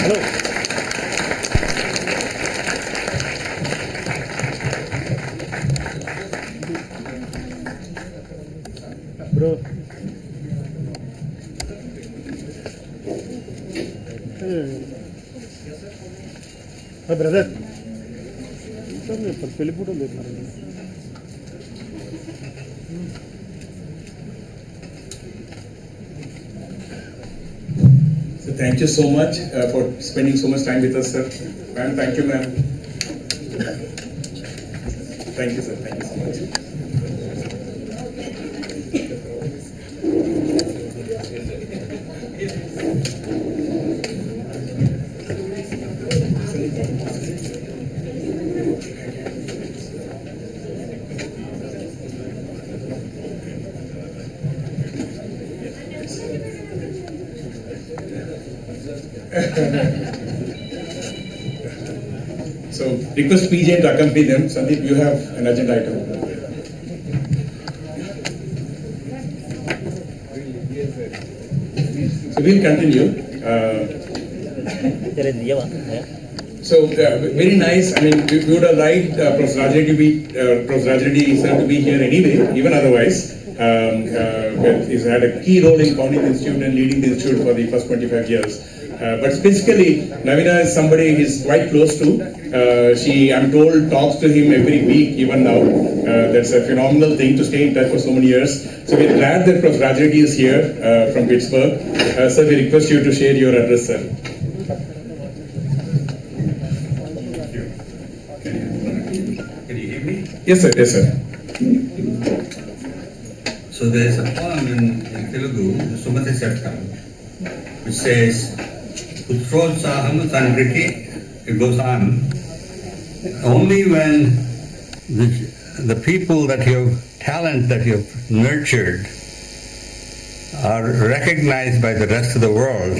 Hello. Bro. Hey brother. Peli photo देखना. So thank you so much for spending so much time with us, sir. Ma'am, thank you, ma'am. Thank you, sir. Thank you so much. So request PJ to accompany them. Sandeep, you have an agenda item. So we'll continue. So very nice. I mean, we would have liked Professor Raj Reddy sir to be here anyway, even otherwise. He's had a key role in founding the institute and leading the institute for the first 25 years. But specifically, Navina is somebody he's quite close to. She, I'm told, talks to him every week, even now. That's a phenomenal thing to stay in touch for so many years. So we're glad that Professor Raj Reddy is here from Pittsburgh. Sir, we request you to share your address, sir. Can you hear me? Yes, sir. Yes, sir. So there is a poem in Telugu, Sumati Satkam, which says, Putrotsaham Sangriti. It goes on. Only when the people that you have, talent that you have nurtured, are recognized by the rest of the world,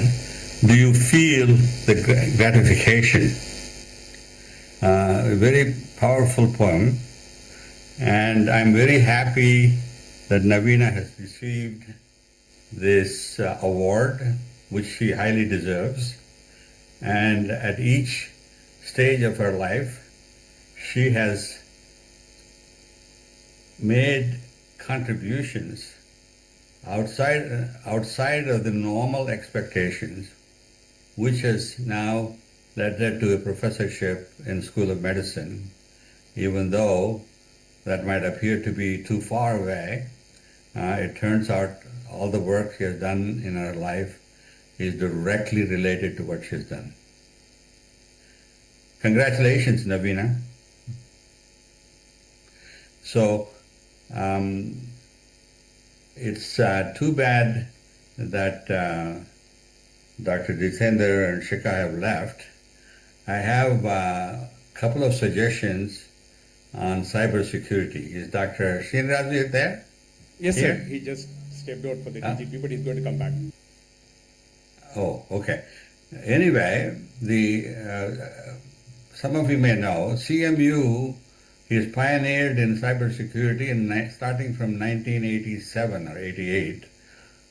do you feel the gratification. A very powerful poem, and I'm very happy that Navina has received this award, which she highly deserves. And at each stage of her life, she has made contributions outside of the normal expectations, which has now led her to a professorship in School of Medicine, even though that might appear to be too far away. It turns out all the work she has done in her life is directly related to what she's done. Congratulations, Navina. So, it's too bad that Dr. Jitendra and Shikha have left. I have a couple of suggestions on cybersecurity. Is Dr. Srinrazu there? Yes, Here? sir. He just stepped out for the DGP, but he's going to come back. Oh, okay. Anyway, some of you may know, CMU is pioneered in cybersecurity starting from 1987 or 88.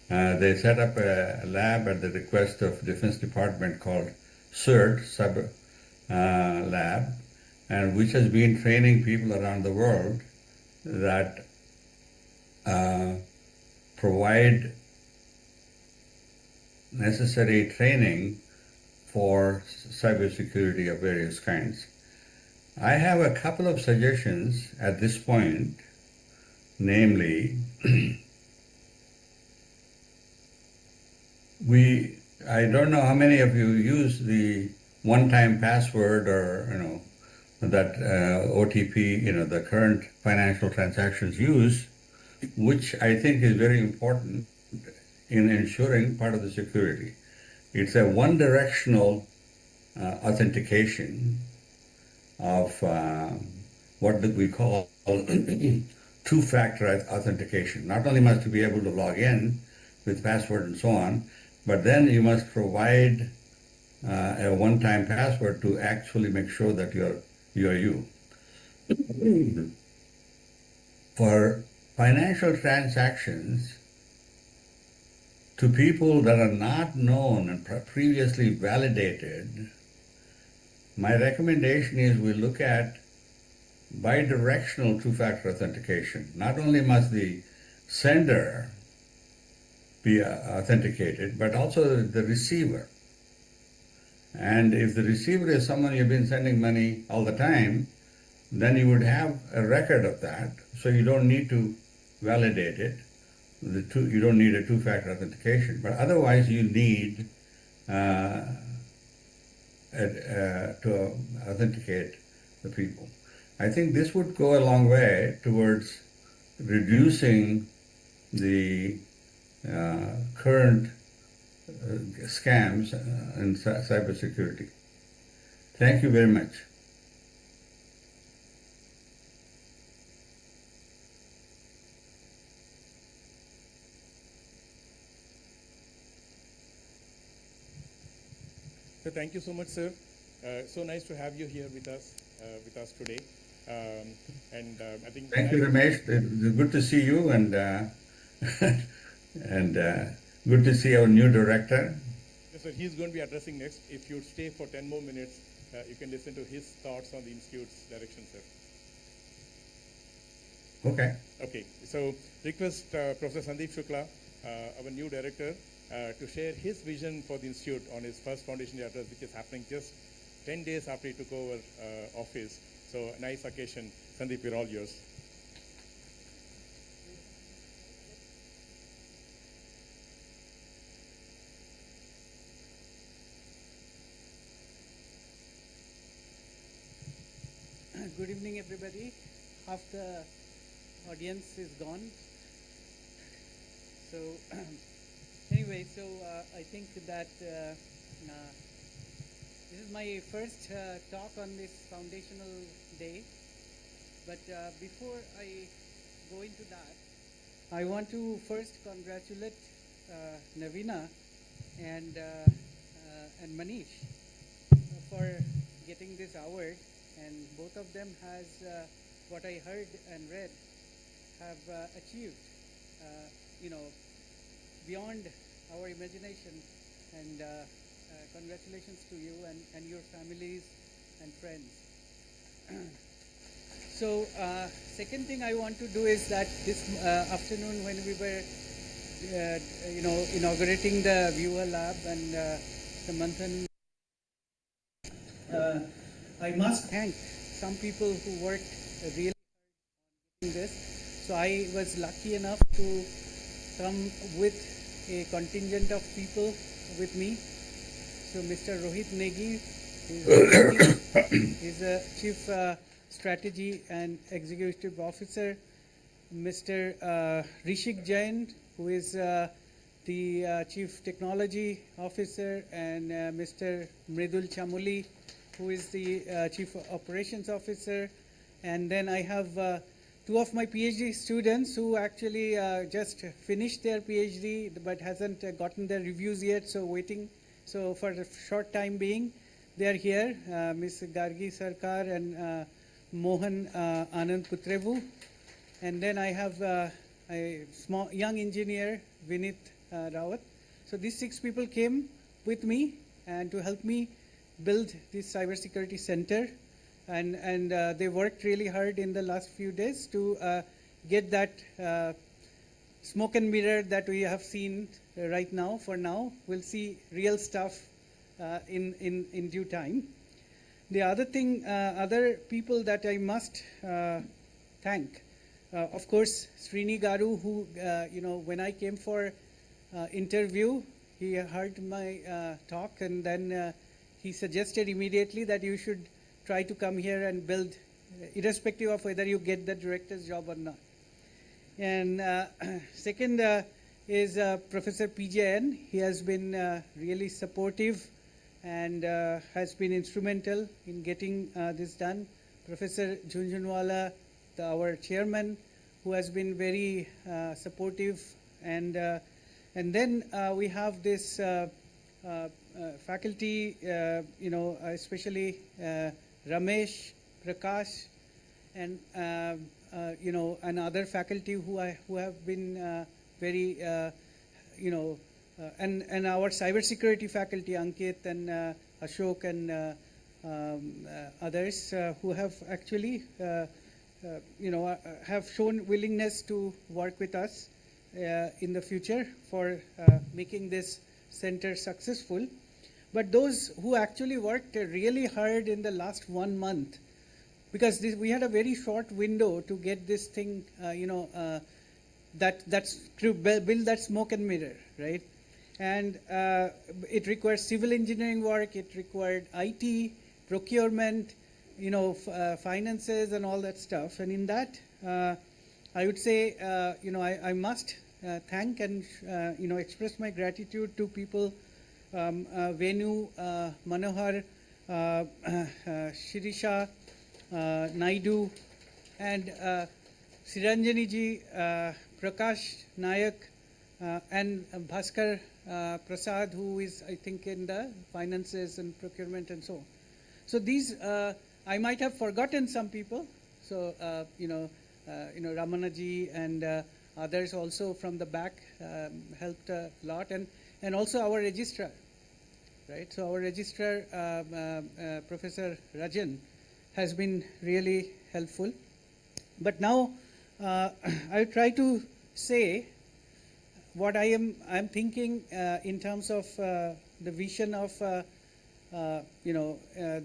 They set up a lab at the request of Defense Department called CERT, Cyber Lab, and which has been training people around the world that provide necessary training for cybersecurity of various kinds. I have a couple of suggestions at this point, namely, I don't know how many of you use the one-time password or, that OTP, the current financial transactions use, which I think is very important in ensuring part of the security. It's a one-directional authentication of what we call two-factor authentication. Not only must you be able to log in with password and so on, but then you must provide a one-time password to actually make sure that you're you. For financial transactions, to people that are not known and previously validated, my recommendation is we look at bidirectional two-factor authentication. Not only must the sender be authenticated, but also the receiver. And if the receiver is someone you've been sending money all the time, then you would have a record of that, so you don't need to validate it. You don't need a two-factor authentication, but otherwise you need to authenticate the people. I think this would go a long way towards reducing the current scams in cybersecurity. Thank you very much. So thank you so much, sir. So nice to have you here with us today. I think. Thank you, Ramesh. It's good to see you, and good to see our new director. Yes, sir. He's going to be addressing next. If you'd stay for 10 more minutes, you can listen to his thoughts on the institute's direction, sir. Okay. Okay. So request Professor Sandeep Shukla, our new director, to share his vision for the institute on his first foundation day address, which is happening just 10 days after he took over office. So a nice occasion. Sandeep, we're all yours. Good evening, everybody. Half the audience is gone. So anyway, I think that this is my first talk on this foundational day. But before I go into that, I want to first congratulate Navina and Manish for getting this award. And both of them has, what I heard and read, have achieved, beyond our imagination. And congratulations to you and your families and friends. So, second thing I want to do is that this afternoon when we were, inaugurating the viewer lab and the Manthan, I must thank some people who worked really hard on this. So I was lucky enough to come with a contingent of people with me. So Mr. Rohit Negi is a Chief Strategy and Executive Officer. Mr. Rishik Jain, who is the Chief Technology Officer, and Mr. Mridul Chamuli, who is the Chief Operations Officer. And then I have two of my PhD students who actually just finished their PhD but hasn't gotten their reviews yet, so waiting. So for a short time being, they are here, Ms. Gargi Sarkar and Mohan Anand Putrevu. And then I have a small young engineer, Vinit Rawat. So these 6 people came with me and to help me build this cybersecurity center. And they worked really hard in the last few days to get that smoke and mirror that we have seen right now. For now, we'll see real stuff in due time. The other thing, other people that I must thank, of course, Srini Garu, who, when I came for interview, he heard my talk, and then he suggested immediately that you should try to come here and build, irrespective of whether you get the director's job or not. And second is Professor PJN. He has been really supportive and has been instrumental in getting this done. Professor Jhunjhunwala, our chairman, who has been very supportive. And then we have this faculty, especially Ramesh, Prakash, and and other faculty who have been very, and our cybersecurity faculty, Ankit and Ashok and others who have actually, have shown willingness to work with us in the future for making this center successful. But those who actually worked really hard in the last 1 month, because we had a very short window to get this thing, that's to build that smoke and mirror, right? And it requires civil engineering work, it required IT, procurement, finances and all that stuff. And in that, I would say, I must thank and, express my gratitude to people, Venu, Manohar, Shirisha, Naidu, and Siranjani ji, Prakash Nayak, and Bhaskar Prasad, who is, I think, in the finances and procurement and so on. So these, I might have forgotten some people. So, Ramanaji and others also from the back helped a lot, and also our registrar, right? So our registrar, Professor Rajan, has been really helpful. But now I try to say what I'm thinking in terms of the vision of the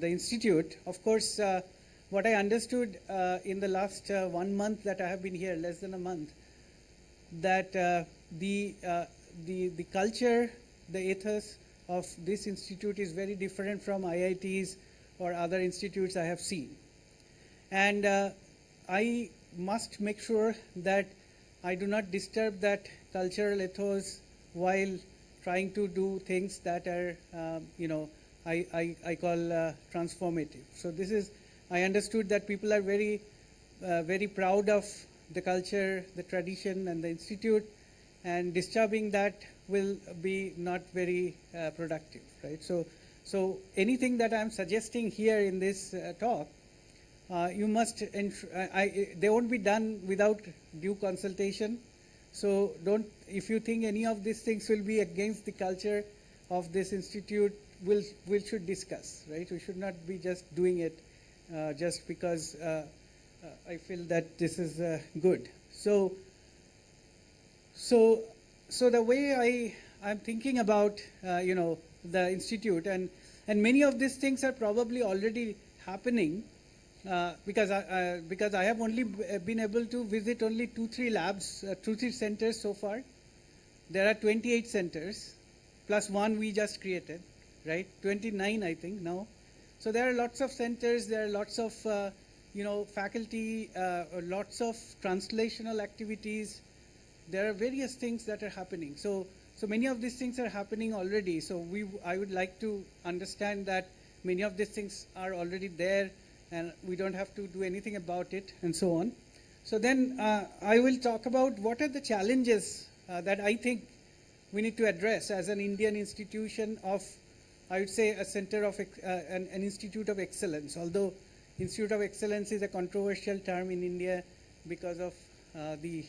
institute. Of course, what I understood in the last 1 month that I have been here, less than a month, that the culture, the ethos of this institute is very different from IITs or other institutes I have seen. And I must make sure that I do not disturb that cultural ethos while trying to do things that are, I call transformative. So this is, I understood that people are very, very proud of the culture, the tradition, and the institute, and disturbing that will be not very productive, right? So anything that I'm suggesting here in this talk, you must, they won't be done without due consultation. So don't, if you think any of these things will be against the culture of this institute, we should discuss, right? We should not be just doing it just because I feel that this is good. So the way I'm thinking about, the institute, and many of these things are probably already happening because I have only been able to visit only 2-3 labs, 2-3 centers so far. there are 28 centers, plus one we just created, right? 29, I think, now. So there are lots of centers, there are lots of, faculty, lots of translational activities. There are various things that are happening. So many of these things are happening already. So I would like to understand that many of these things are already there and we don't have to do anything about it and so on. So then I will talk about what are the challenges that I think we need to address as an Indian institution of, I would say, a center of, an institute of excellence, although Institute of Excellence is a controversial term in India because of the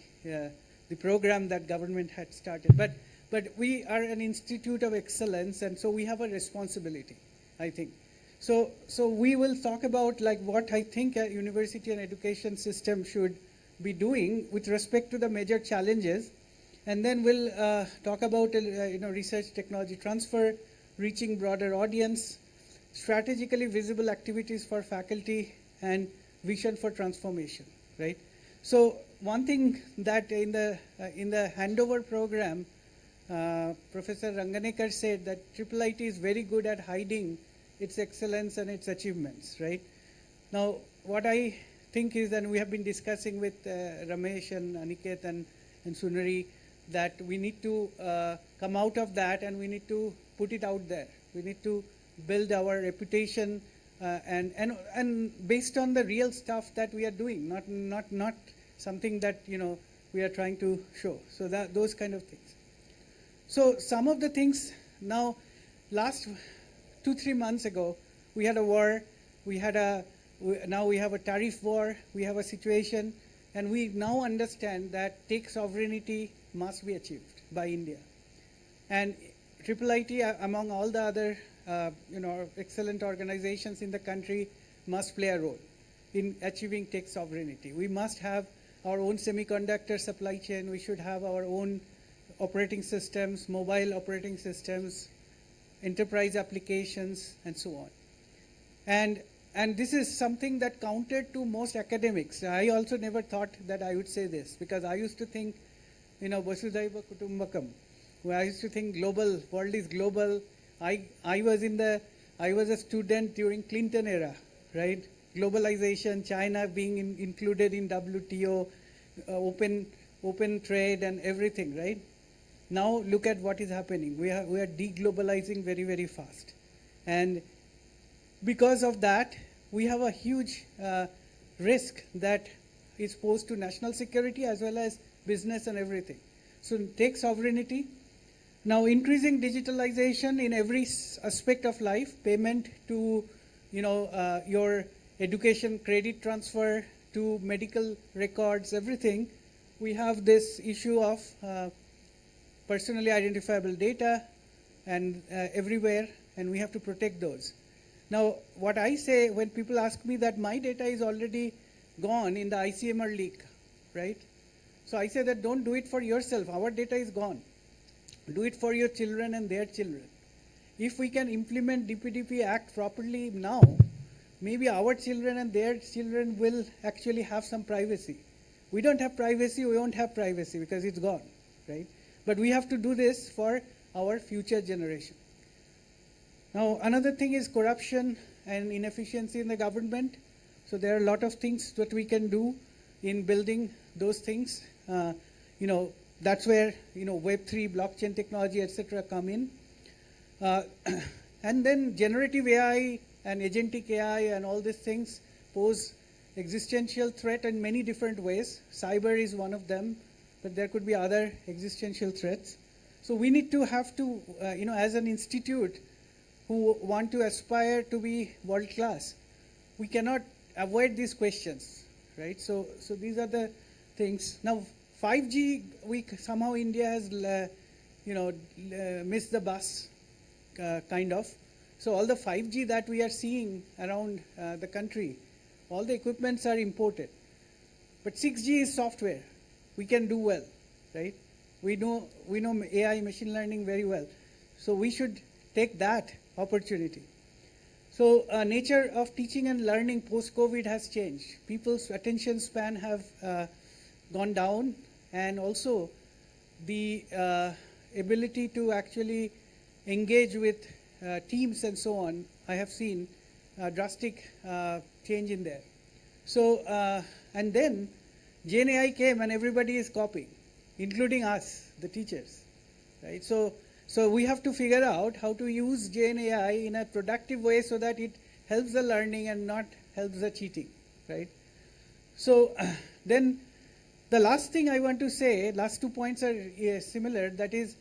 program that government had started. But we are an institute of excellence, and so we have a responsibility, I think. So we will talk about like what I think a university and education system should be doing with respect to the major challenges, and then we'll talk about research technology transfer, reaching broader audience, strategically visible activities for faculty, and vision for transformation, right? So one thing that in the handover program, Professor Ranganekar said that IIIT is very good at hiding its excellence and its achievements, right? Now, what I think is, and we have been discussing with Ramesh and Aniket and Sunari, that we need to come out of that and we need to put it out there. We need to build our reputation and based on the real stuff that we are doing, not something that we are trying to show. So that those kind of things. So some of the things now, last 2-3 months ago, we had a war. Now we have a tariff war. We have a situation, and we now understand that tech sovereignty must be achieved by India, and IIIT, among all the other excellent organizations in the country, must play a role in achieving tech sovereignty. We must have our own semiconductor supply chain. We should have our own operating systems, mobile operating systems, enterprise applications, and so on. And this is something that countered to most academics. I also never thought that I would say this, because I used to think, Vasudhaiva Kutumbakam. I used to think global, world is global. I was a student during Clinton era, right? Globalization, China being included in WTO, open trade and everything, right? Now look at what is happening. We are deglobalizing very, very fast. And because of that, we have a huge risk that is posed to national security as well as business and everything. So tech sovereignty. Now increasing digitalization in every aspect of life, payment to your education, credit transfer to medical records, everything. We have this issue of personally identifiable data and everywhere, and we have to protect those. Now, what I say when people ask me that my data is already gone in the ICMR leak, right? So I say that don't do it for yourself. Our data is gone. Do it for your children and their children. If we can implement DPDP Act properly now, maybe our children and their children will actually have some privacy. We don't have privacy, we won't have privacy because it's gone, right? But we have to do this for our future generation. Now, another thing is corruption and inefficiency in the government. So there are a lot of things that we can do in building those things. That's where Web3, blockchain technology, etc. come in. And then generative AI and agentic AI and all these things pose existential threat in many different ways. Cyber is one of them, but there could be other existential threats. So we need to have to, as an institute who want to aspire to be world class, we cannot avoid these questions, right? So these are the things. Now, 5G, somehow India has, missed the bus, kind of. So all the 5G that we are seeing around the country, all the equipments are imported. But 6G is software. We can do well, right? We know AI, machine learning very well. So we should take that opportunity. So nature of teaching and learning post-COVID has changed. People's attention span have gone down, and also the ability to actually engage with teams and so on, I have seen a drastic change in there. So, and then GenAI came and everybody is copying, including us, the teachers, right? So we have to figure out how to use GenAI in a productive way so that it helps the learning and not helps the cheating, right? So then the last thing I want to say, last 2 points are similar, that is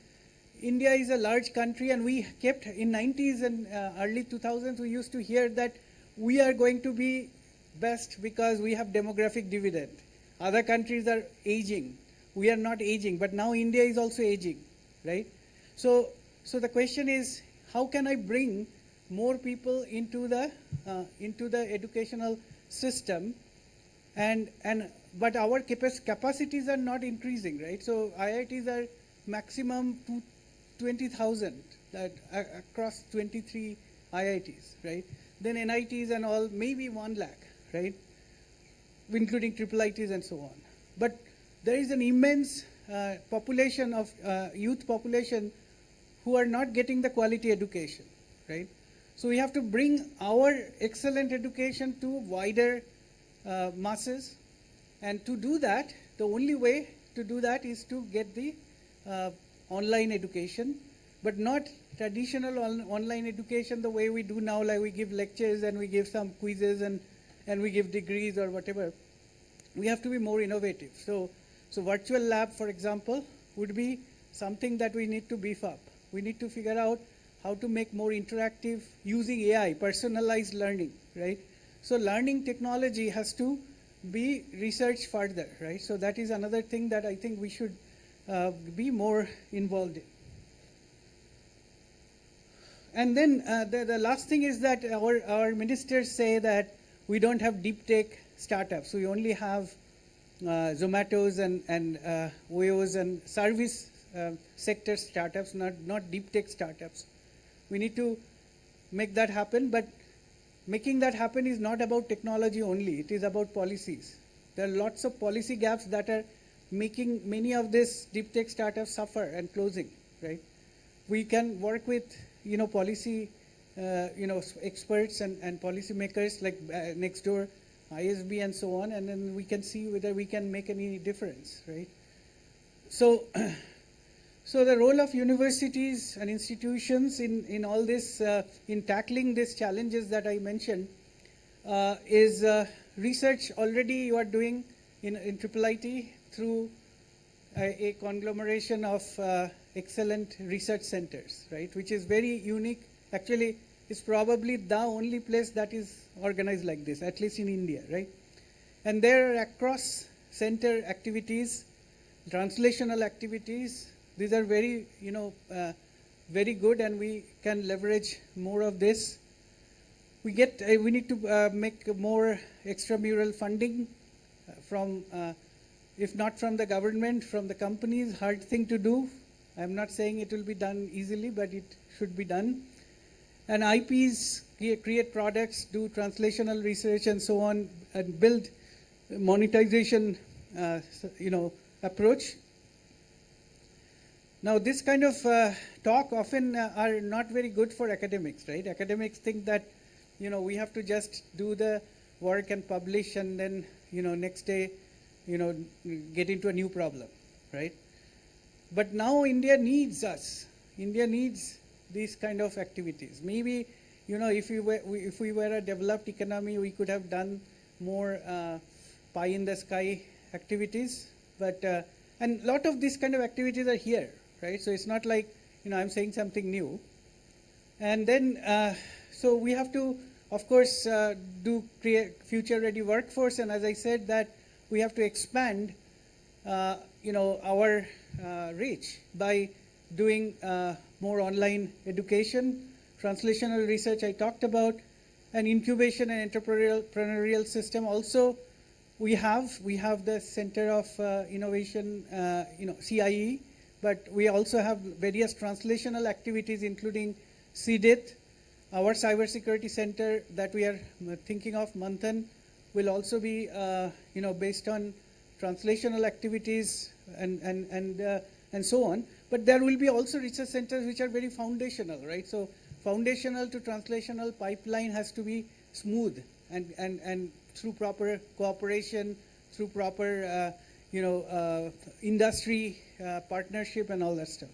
India is a large country, and we kept in 90s and early 2000s, we used to hear that we are going to be best because we have demographic dividend. Other countries are aging. We are not aging, but now India is also aging, right? So the question is, how can I bring more people into the educational system, but our capacities are not increasing, right? So IITs are maximum 20,000 across 23 IITs, right? Then NITs and all, maybe 1 lakh, right? Including triple ITs and so on. But there is an immense population of youth population who are not getting the quality education, right? So we have to bring our excellent education to wider masses. And to do that, the only way to do that is to get the online education, but not traditional online education the way we do now, like we give lectures and we give some quizzes and we give degrees or whatever. We have to be more innovative. So virtual lab, for example, would be something that we need to beef up. We need to figure out how to make more interactive using AI, personalized learning, right? So learning technology has to be researched further, right? So that is another thing that I think we should be more involved in. And then the last thing is that our ministers say that we don't have deep tech startups. We only have Zomatos and OYOs and service sector startups, not deep tech startups. We need to make that happen, but making that happen is not about technology only. It is about policies. There are lots of policy gaps that are making many of these deep tech startups suffer and closing, right? We can work with, policy, experts and policy makers like Nextdoor, ISB and so on, and then we can see whether we can make any difference, right? So the role of universities and institutions in all this, in tackling these challenges that I mentioned, is research already you are doing in Triple IT through a conglomeration of excellent research centers, right, which is very unique. Actually, it's probably the only place that is organized like this, at least in India, right? And there are across center activities, translational activities. These are very, very good, and we can leverage more of this. We need to make more extramural funding from, if not from the government, from the companies. Hard thing to do. I'm not saying it will be done easily, but it should be done. And IPs create products, do translational research and so on, and build monetization, approach. Now, this kind of talk often are not very good for academics, right? Academics think that, we have to just do the work and publish, and then, next day, get into a new problem, right? But now India needs us. India needs these kind of activities. Maybe, if we were a developed economy, we could have done more pie in the sky activities. But and a lot of these kind of activities are here, right? So it's not like I'm saying something new. And then so we have to, of course, create future-ready workforce. And as I said, that we have to expand, our reach by doing more online education, translational research I talked about, and incubation and entrepreneurial system. Also, we have the Center of Innovation, CIE, but we also have various translational activities, including CDIT. Our cybersecurity center that we are thinking of, Manthan, will also be, based on translational activities and so on. But there will be also research centers which are very foundational, right? So foundational to translational pipeline has to be smooth and through proper cooperation, through proper industry partnership and all that stuff.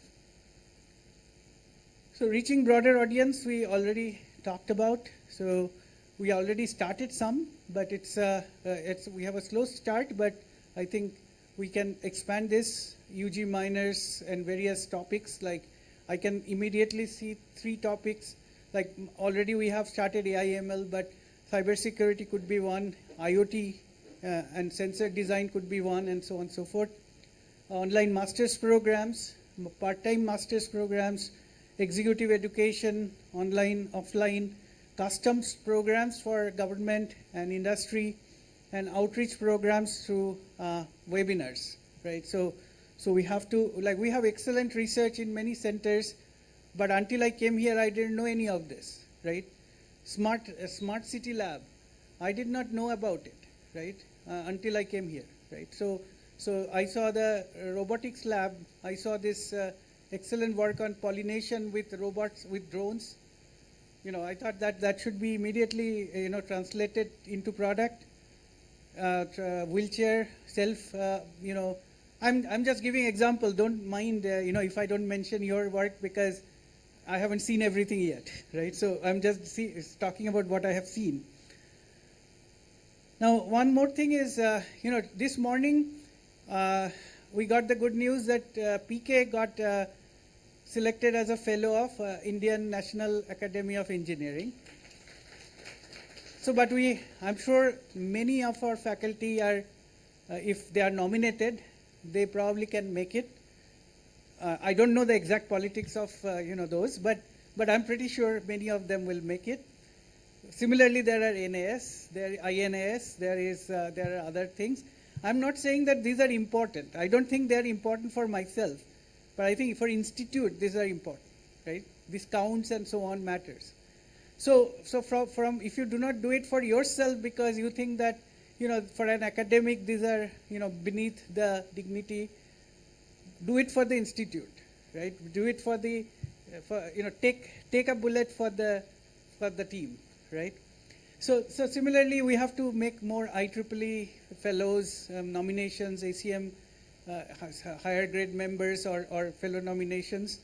So reaching broader audience, we already talked about. So we already started some, but we have a slow start, but I think we can expand this UG minors and various topics. Like I can immediately see 3 topics. Like already we have started AI/ML, but cybersecurity could be one, IoT and sensor design could be one, and so on and so forth. Online master's programs, part-time master's programs, executive education, online, offline, customs programs for government and industry, and outreach programs through webinars, right? So we have to, like, we have excellent research in many centers, but until I came here, I didn't know any of this, right? Smart city lab, I did not know about it, right? Until I came here, right? So I saw the robotics lab. I saw this excellent work on pollination with robots, with drones. I thought that should be immediately, translated into product. Wheelchair, self, I'm just giving example. Don't mind, if I don't mention your work because I haven't seen everything yet, right? So I'm just talking about what I have seen. Now, one more thing is, this morning we got the good news that PK got selected as a fellow of Indian National Academy of Engineering. So, but I'm sure many of our faculty are, if they are nominated, they probably can make it. I don't know the exact politics of those, but I'm pretty sure many of them will make it. Similarly, there are NAS, there are INAS, there are other things. I'm not saying that these are important. I don't think they are important for myself, but I think for institute these are important, right? This counts and so on matters. So from if you do not do it for yourself because you think that for an academic these are beneath the dignity, do it for the institute, right? Do it for the take a bullet for the team, right? So similarly, we have to make more IEEE fellows, nominations, ACM higher grade members or fellow nominations.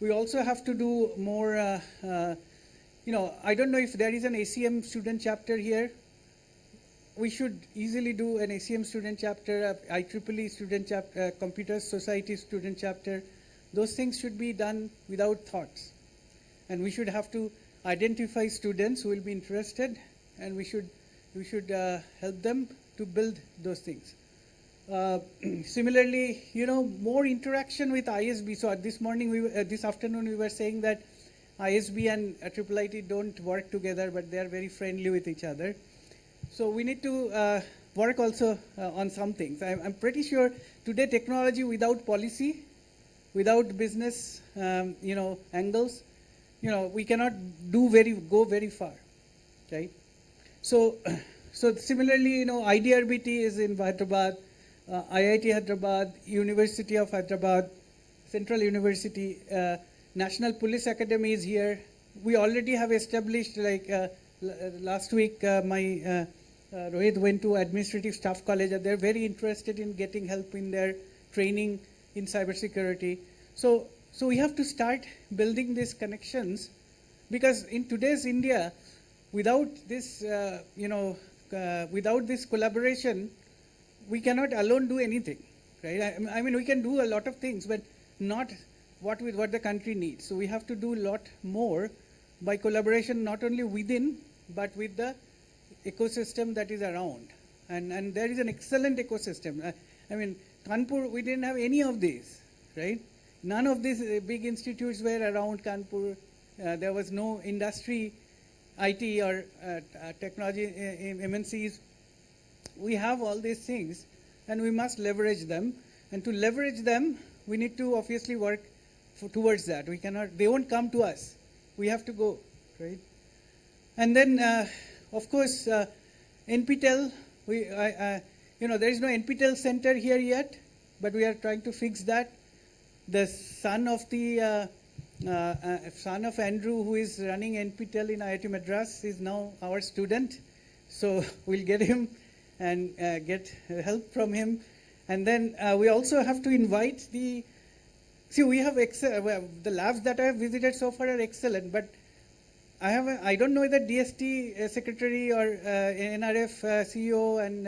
We also have to do more, I don't know if there is an ACM student chapter here. We should easily do an ACM student chapter, IEEE student chapter, Computer Society student chapter. Those things should be done without thoughts. And we should have to identify students who will be interested, and we should help them to build those things. Similarly, more interaction with ISB. So this afternoon we were saying that ISB and IIIT don't work together, but they are very friendly with each other. So we need to work also on some things. I'm pretty sure today technology without policy, without business, angles, we cannot go very far, right? So similarly, IDRBT is in Hyderabad, IIT Hyderabad, University of Hyderabad, Central University, National Police Academy is here. We already have established, like last week, my Rohit went to Administrative Staff College, and they're very interested in getting help in their training in cybersecurity. So we have to start building these connections, because in today's India, without this, without this collaboration, we cannot alone do anything, right? I mean, we can do a lot of things, but not what the country needs. So we have to do a lot more by collaboration, not only within, but with the ecosystem that is around. And there is an excellent ecosystem. I mean, Kanpur, we didn't have any of these, right? None of these big institutes were around Kanpur. There was no industry, IT or technology MNCs. We have all these things, and we must leverage them. And to leverage them, we need to obviously work towards that. We cannot, they won't come to us. We have to go, right? And then, of course, NPTEL, there is no NPTEL center here yet, but we are trying to fix that. the son of Andrew, who is running NPTEL in IIT Madras, is now our student. So we'll get him and get help from him. And then we also have to invite the, see, we have the labs that I have visited so far are excellent, but I don't know whether DST secretary or NRF CEO and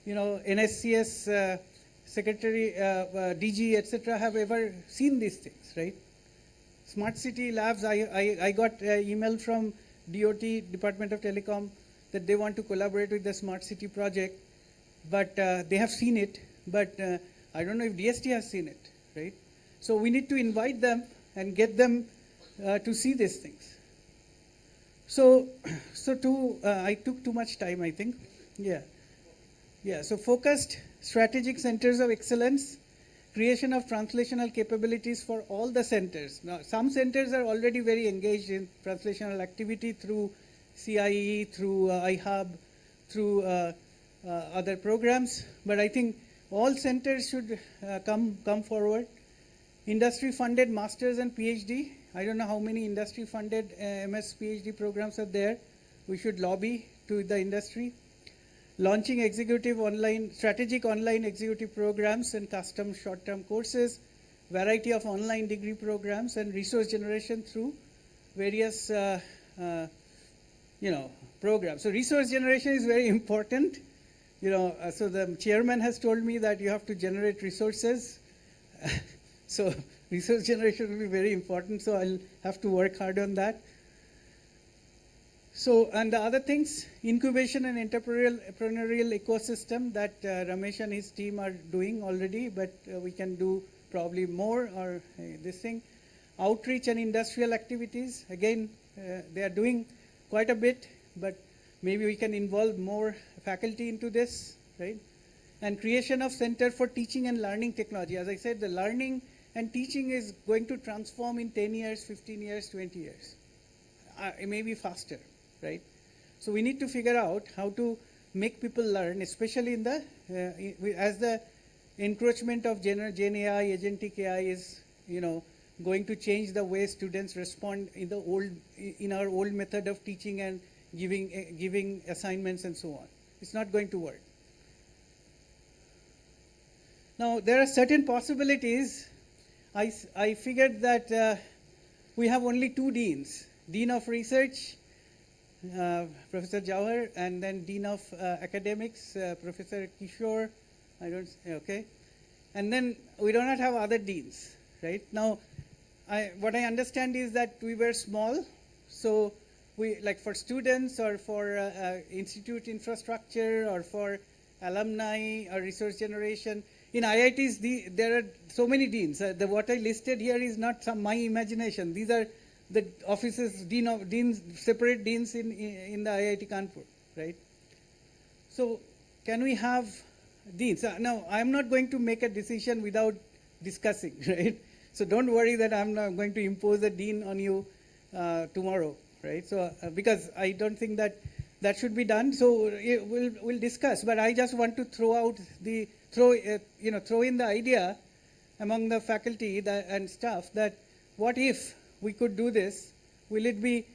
NSCS secretary, DG, etc. have ever seen these things, right? Smart city labs, I got email from DOT, Department of Telecom, that they want to collaborate with the smart city project, but they have seen it, but I don't know if DST has seen it, right? So we need to invite them and get them to see these things. So I took too much time, I think. Yeah. So focused strategic centers of excellence, creation of translational capabilities for all the centers. Now, some centers are already very engaged in translational activity through CIE, through iHub, through other programs, but I think all centers should come forward. Industry-funded masters and PhD. I don't know how many industry-funded MS PhD programs are there. We should lobby to the industry. Launching strategic online executive programs and custom short-term courses, variety of online degree programs, and resource generation through various programs. So resource generation is very important. So the chairman has told me that you have to generate resources. So resource generation will be very important, so I'll have to work hard on that. So, and the other things, incubation and entrepreneurial ecosystem that Ramesh and his team are doing already, but we can do probably more, or this thing. Outreach and industrial activities, again, they are doing quite a bit, but maybe we can involve more faculty into this, right? And creation of Center for Teaching and Learning Technology. As I said, the learning and teaching is going to transform in 10 years, 15 years, 20 years. It may be faster, right? So we need to figure out how to make people learn, especially in the, as the encroachment of Gen AI, agentic AI is, going to change the way students respond in our old method of teaching and giving assignments and so on. It's not going to work. Now, there are certain possibilities. I figured that we have only two deans, Dean of Research, Professor Jawhar, and then Dean of Academics, Professor Kishore. Okay. And then we do not have other deans, right? Now, what I understand is that we were small, so we, like for students or for institute infrastructure or for alumni or resource generation, in IITs, there are so many deans. What I listed here is not my imagination. These are the offices, separate deans in the IIT Kanpur, right? So can we have deans? Now, I'm not going to make a decision without discussing, right? So don't worry that I'm not going to impose a dean on you tomorrow, right? So because I don't think that should be done. So we'll discuss. But I just want to throw in the idea among the faculty and staff that what if we could do this? Will it be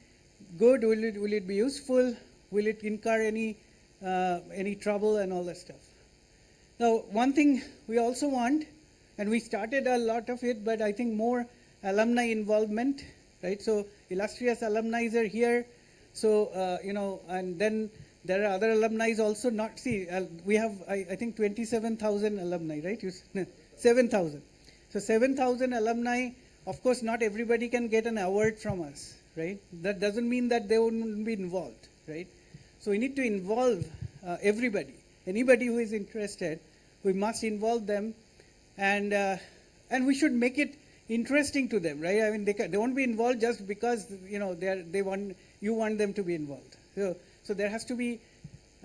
good? Will it be useful? Will it incur any trouble and all that stuff? Now, one thing we also want, and we started a lot of it, but I think more alumni involvement, right? So illustrious alumni are here. So, and then there are other alumni also we have, I think 27,000 alumni, right? 7,000. So 7,000 alumni, of course, not everybody can get an award from us, right? That doesn't mean that they wouldn't be involved, right? So we need to involve everybody. Anybody who is interested, we must involve them, and we should make it interesting to them, right? I mean, they won't be involved just because you want them to be involved. So there has to be,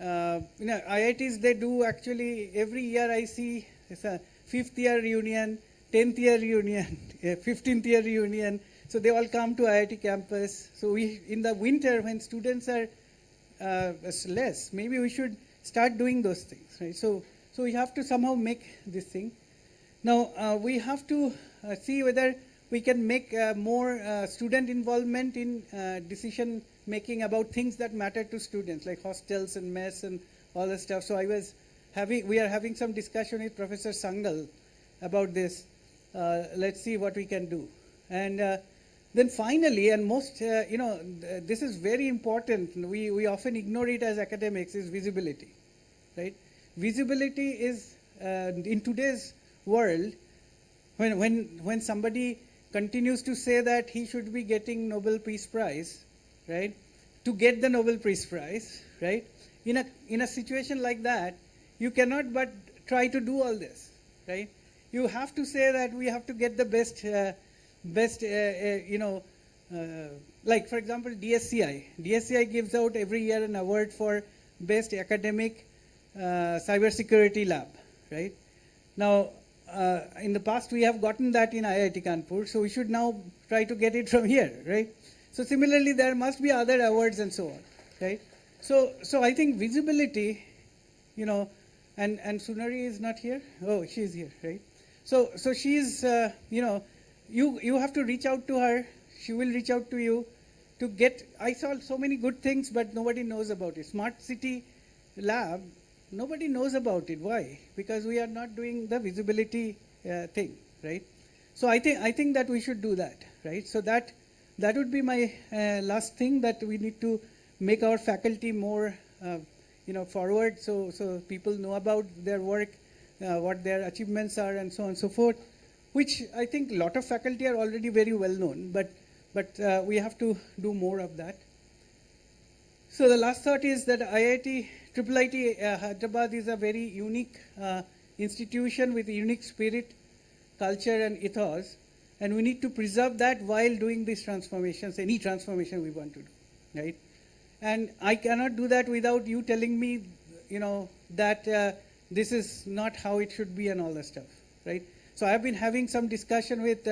IITs, they do actually, every year I see it's a 5th year reunion, 10th year reunion, 15th year reunion. So they all come to IIT campus. So in the winter when students are less, maybe we should start doing those things, right? So we have to somehow make this thing. Now, we have to see whether we can make more student involvement in decision making about things that matter to students, like hostels and mess and all that stuff. So we are having some discussion with Professor Sangal about this. Let's see what we can do. And then finally, and most, this is very important, we often ignore it as academics, is visibility, right? Visibility is, in today's world, when somebody continues to say that he should be getting Nobel Peace Prize, right, to get the Nobel Peace Prize, right, in a situation like that, you cannot but try to do all this, right? You have to say that we have to get the best, like for example, DSCI. DSCI gives out every year an award for best academic cybersecurity lab, right? Now, in the past, we have gotten that in IIT Kanpur, so we should now try to get it from here, right? So similarly, there must be other awards and so on, right? So I think visibility, and Sunari is not here. Oh, she's here, right? So she's, you have to reach out to her. She will reach out to you to get. I saw so many good things, but nobody knows about it. Smart City Lab. Nobody knows about it. Why? Because we are not doing the visibility thing, right? So I think that we should do that, right? So that would be my last thing, that we need to make our faculty more, forward, so people know about their work, what their achievements are, and so on and so forth. Which I think a lot of faculty are already very well known, but we have to do more of that. So the last thought is that IIT Hyderabad is a very unique institution with a unique spirit, culture, and ethos, and we need to preserve that while doing these transformations, any transformation we want to do, right? And I cannot do that without you telling me, that this is not how it should be and all that stuff, right? So I have been having some discussion with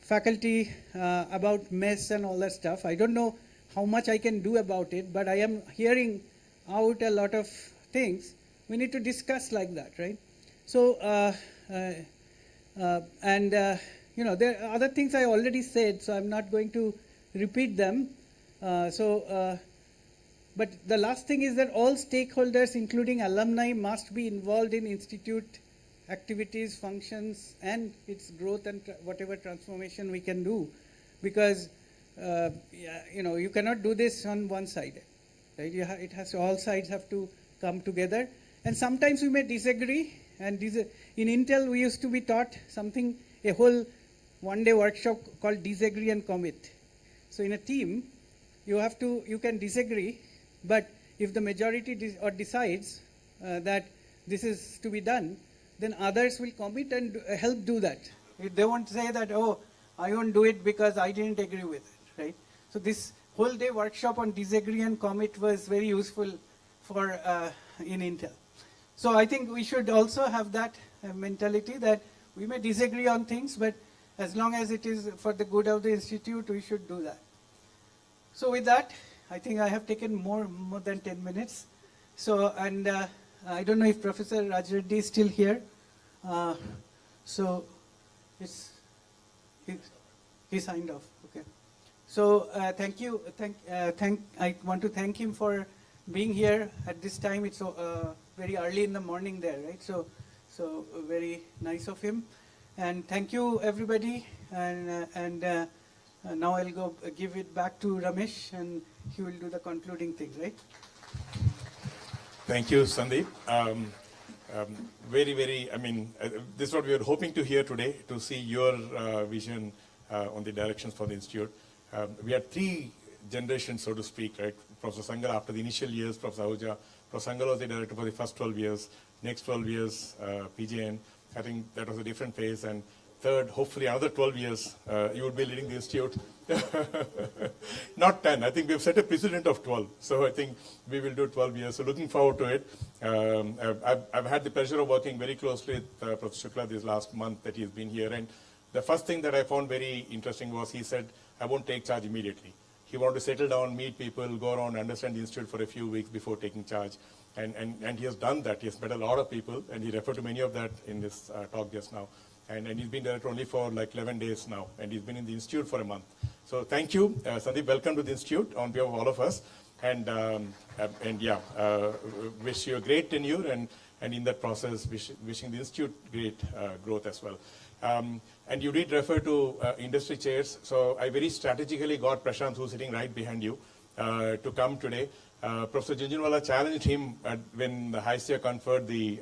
faculty about mess and all that stuff. I don't know how much I can do about it, but I am hearing out a lot of things. We need to discuss like that, right? So, there are other things I already said, so I'm not going to repeat them. But the last thing is that all stakeholders, including alumni, must be involved in institute activities, functions, and its growth and whatever transformation we can do. Because, you cannot do this on one side, right? It has to, all sides have to come together. And sometimes we may disagree. And in Intel, we used to be taught something, a whole one-day workshop called disagree and commit. So in a team, you can disagree, but if the majority decides that this is to be done, then others will commit and help do that. They won't say that, oh, I won't do it because I didn't agree with it, right? So this whole day workshop on disagree and commit was very useful for in Intel. So I think we should also have that mentality that we may disagree on things, but as long as it is for the good of the institute, we should do that. So with that, I think I have taken more than 10 minutes. So, and I don't know if Professor Raj Reddy is still here. So he signed off. Okay. So thank you. I want to thank him for being here at this time. It's very early in the morning there, right? So very nice of him. And thank you, everybody. And now I'll go give it back to Ramesh, and he will do the concluding thing, right? Thank you, Sandeep. Very, this is what we were hoping to hear today, to see your vision on the directions for the Institute. We had three generations, so to speak, right? Professor Sangal after the initial years, Professor Ahuja. Professor Sangal was the director for the first 12 years. Next 12 years, PJN. I think that was a different phase. And third, hopefully another 12 years, you would be leading the Institute. Not 10. I think we've set a precedent of 12. So I think we will do 12 years. So looking forward to it. I've had the pleasure of working very closely with Professor Shukla this last month that he's been here. And the first thing that I found very interesting was he said, I won't take charge immediately. He wanted to settle down, meet people, go around, understand the Institute for a few weeks before taking charge. And he has done that. He has met a lot of people, and he referred to many of that in this talk just now. And he's been there only for like 11 days now, and he's been in the institute for a month. So thank you, Sandeep. Welcome to the institute on behalf of all of us. And yeah, wish you a great tenure, and in that process, wishing the institute great growth as well. And you did refer to industry chairs. So I very strategically got Prashant, who's sitting right behind you, to come today. Professor Jhunjhunwala challenged him when the HISEA conferred the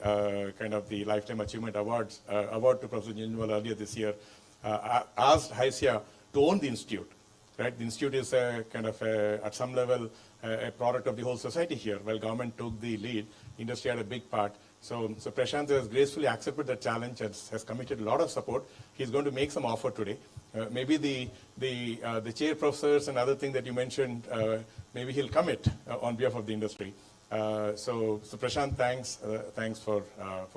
kind of the Lifetime Achievement award to Professor Jhunjhunwala earlier this year, asked HISEA to own the institute. Right? The institute is kind of at some level a product of the whole society here. While government took the lead, industry had a big part. So Prashant has gracefully accepted the challenge and has committed a lot of support. He's going to make some offer today. Maybe the chair professors and other thing that you mentioned, maybe he'll commit on behalf of the industry. So Prashant, thanks for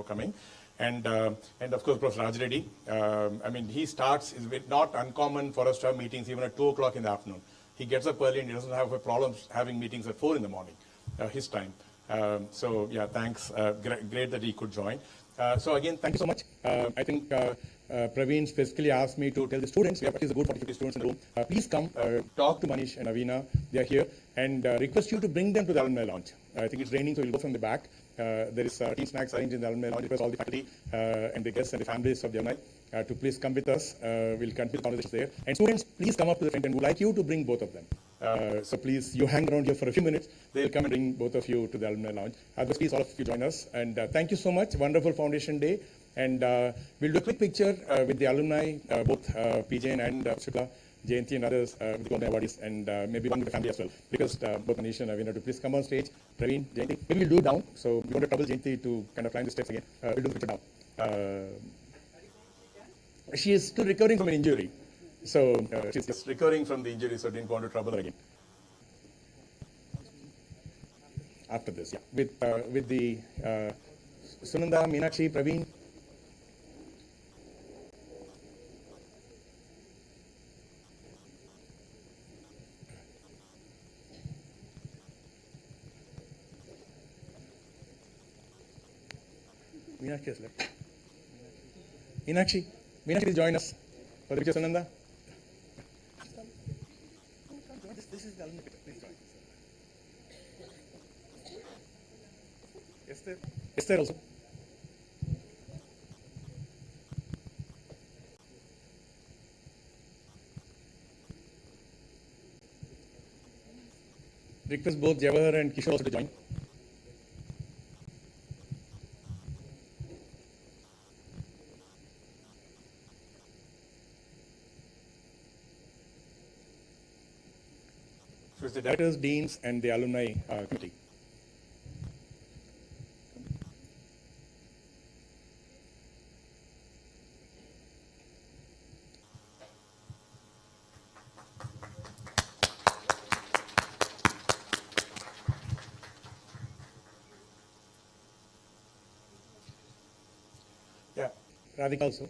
coming. And of course, Professor Raj Reddy. I mean, he starts, it's not uncommon for us to have meetings even at 2 o'clock in the afternoon. He gets up early and he doesn't have a problem having meetings at 4 in the morning, his time. So yeah, thanks. Great that he could join. So again, thank you so much. I think Praveen specifically asked me to tell the students, we have at least a good 40-50 students in the room, please come talk to Manish and Avina. They are here, and request you to bring them to the alumni lounge. I think it's raining, so we'll go from the back. There is tea snacks arranged in the alumni lounge. Request all the faculty and the guests and the families of the alumni to please come with us. We'll continue the conversations there. And students, please come up to the front, and we'd like you to bring both of them. So please, you hang around here for a few minutes. They'll come and bring both of you to the alumni lounge. Otherwise, please, all of you join us. And thank you so much. Wonderful Foundation Day. And we'll do a quick picture with the alumni, both PJ and Shukla, Jayanti and others, with the Alumni awardees, and maybe one with the family as well. Because both Manish and Avina to please come on stage. Praveen, Jayanti, maybe we'll do it down. So we want to trouble Jayanti to kind of climb the steps again. We'll do the picture down. She is still recovering from an injury. So she's just recovering from the injury, so didn't want to trouble her again. After this, yeah. With the Sunanda, Meenakshi, Praveen. Meenakshi has left. Meenakshi, please join us for the picture, Sunanda. This is the alumni picture. Please join. Esther also. Request both Jawahar and Kishore also to join. So it's the directors, deans, and the alumni committee. Yeah, Radhika also.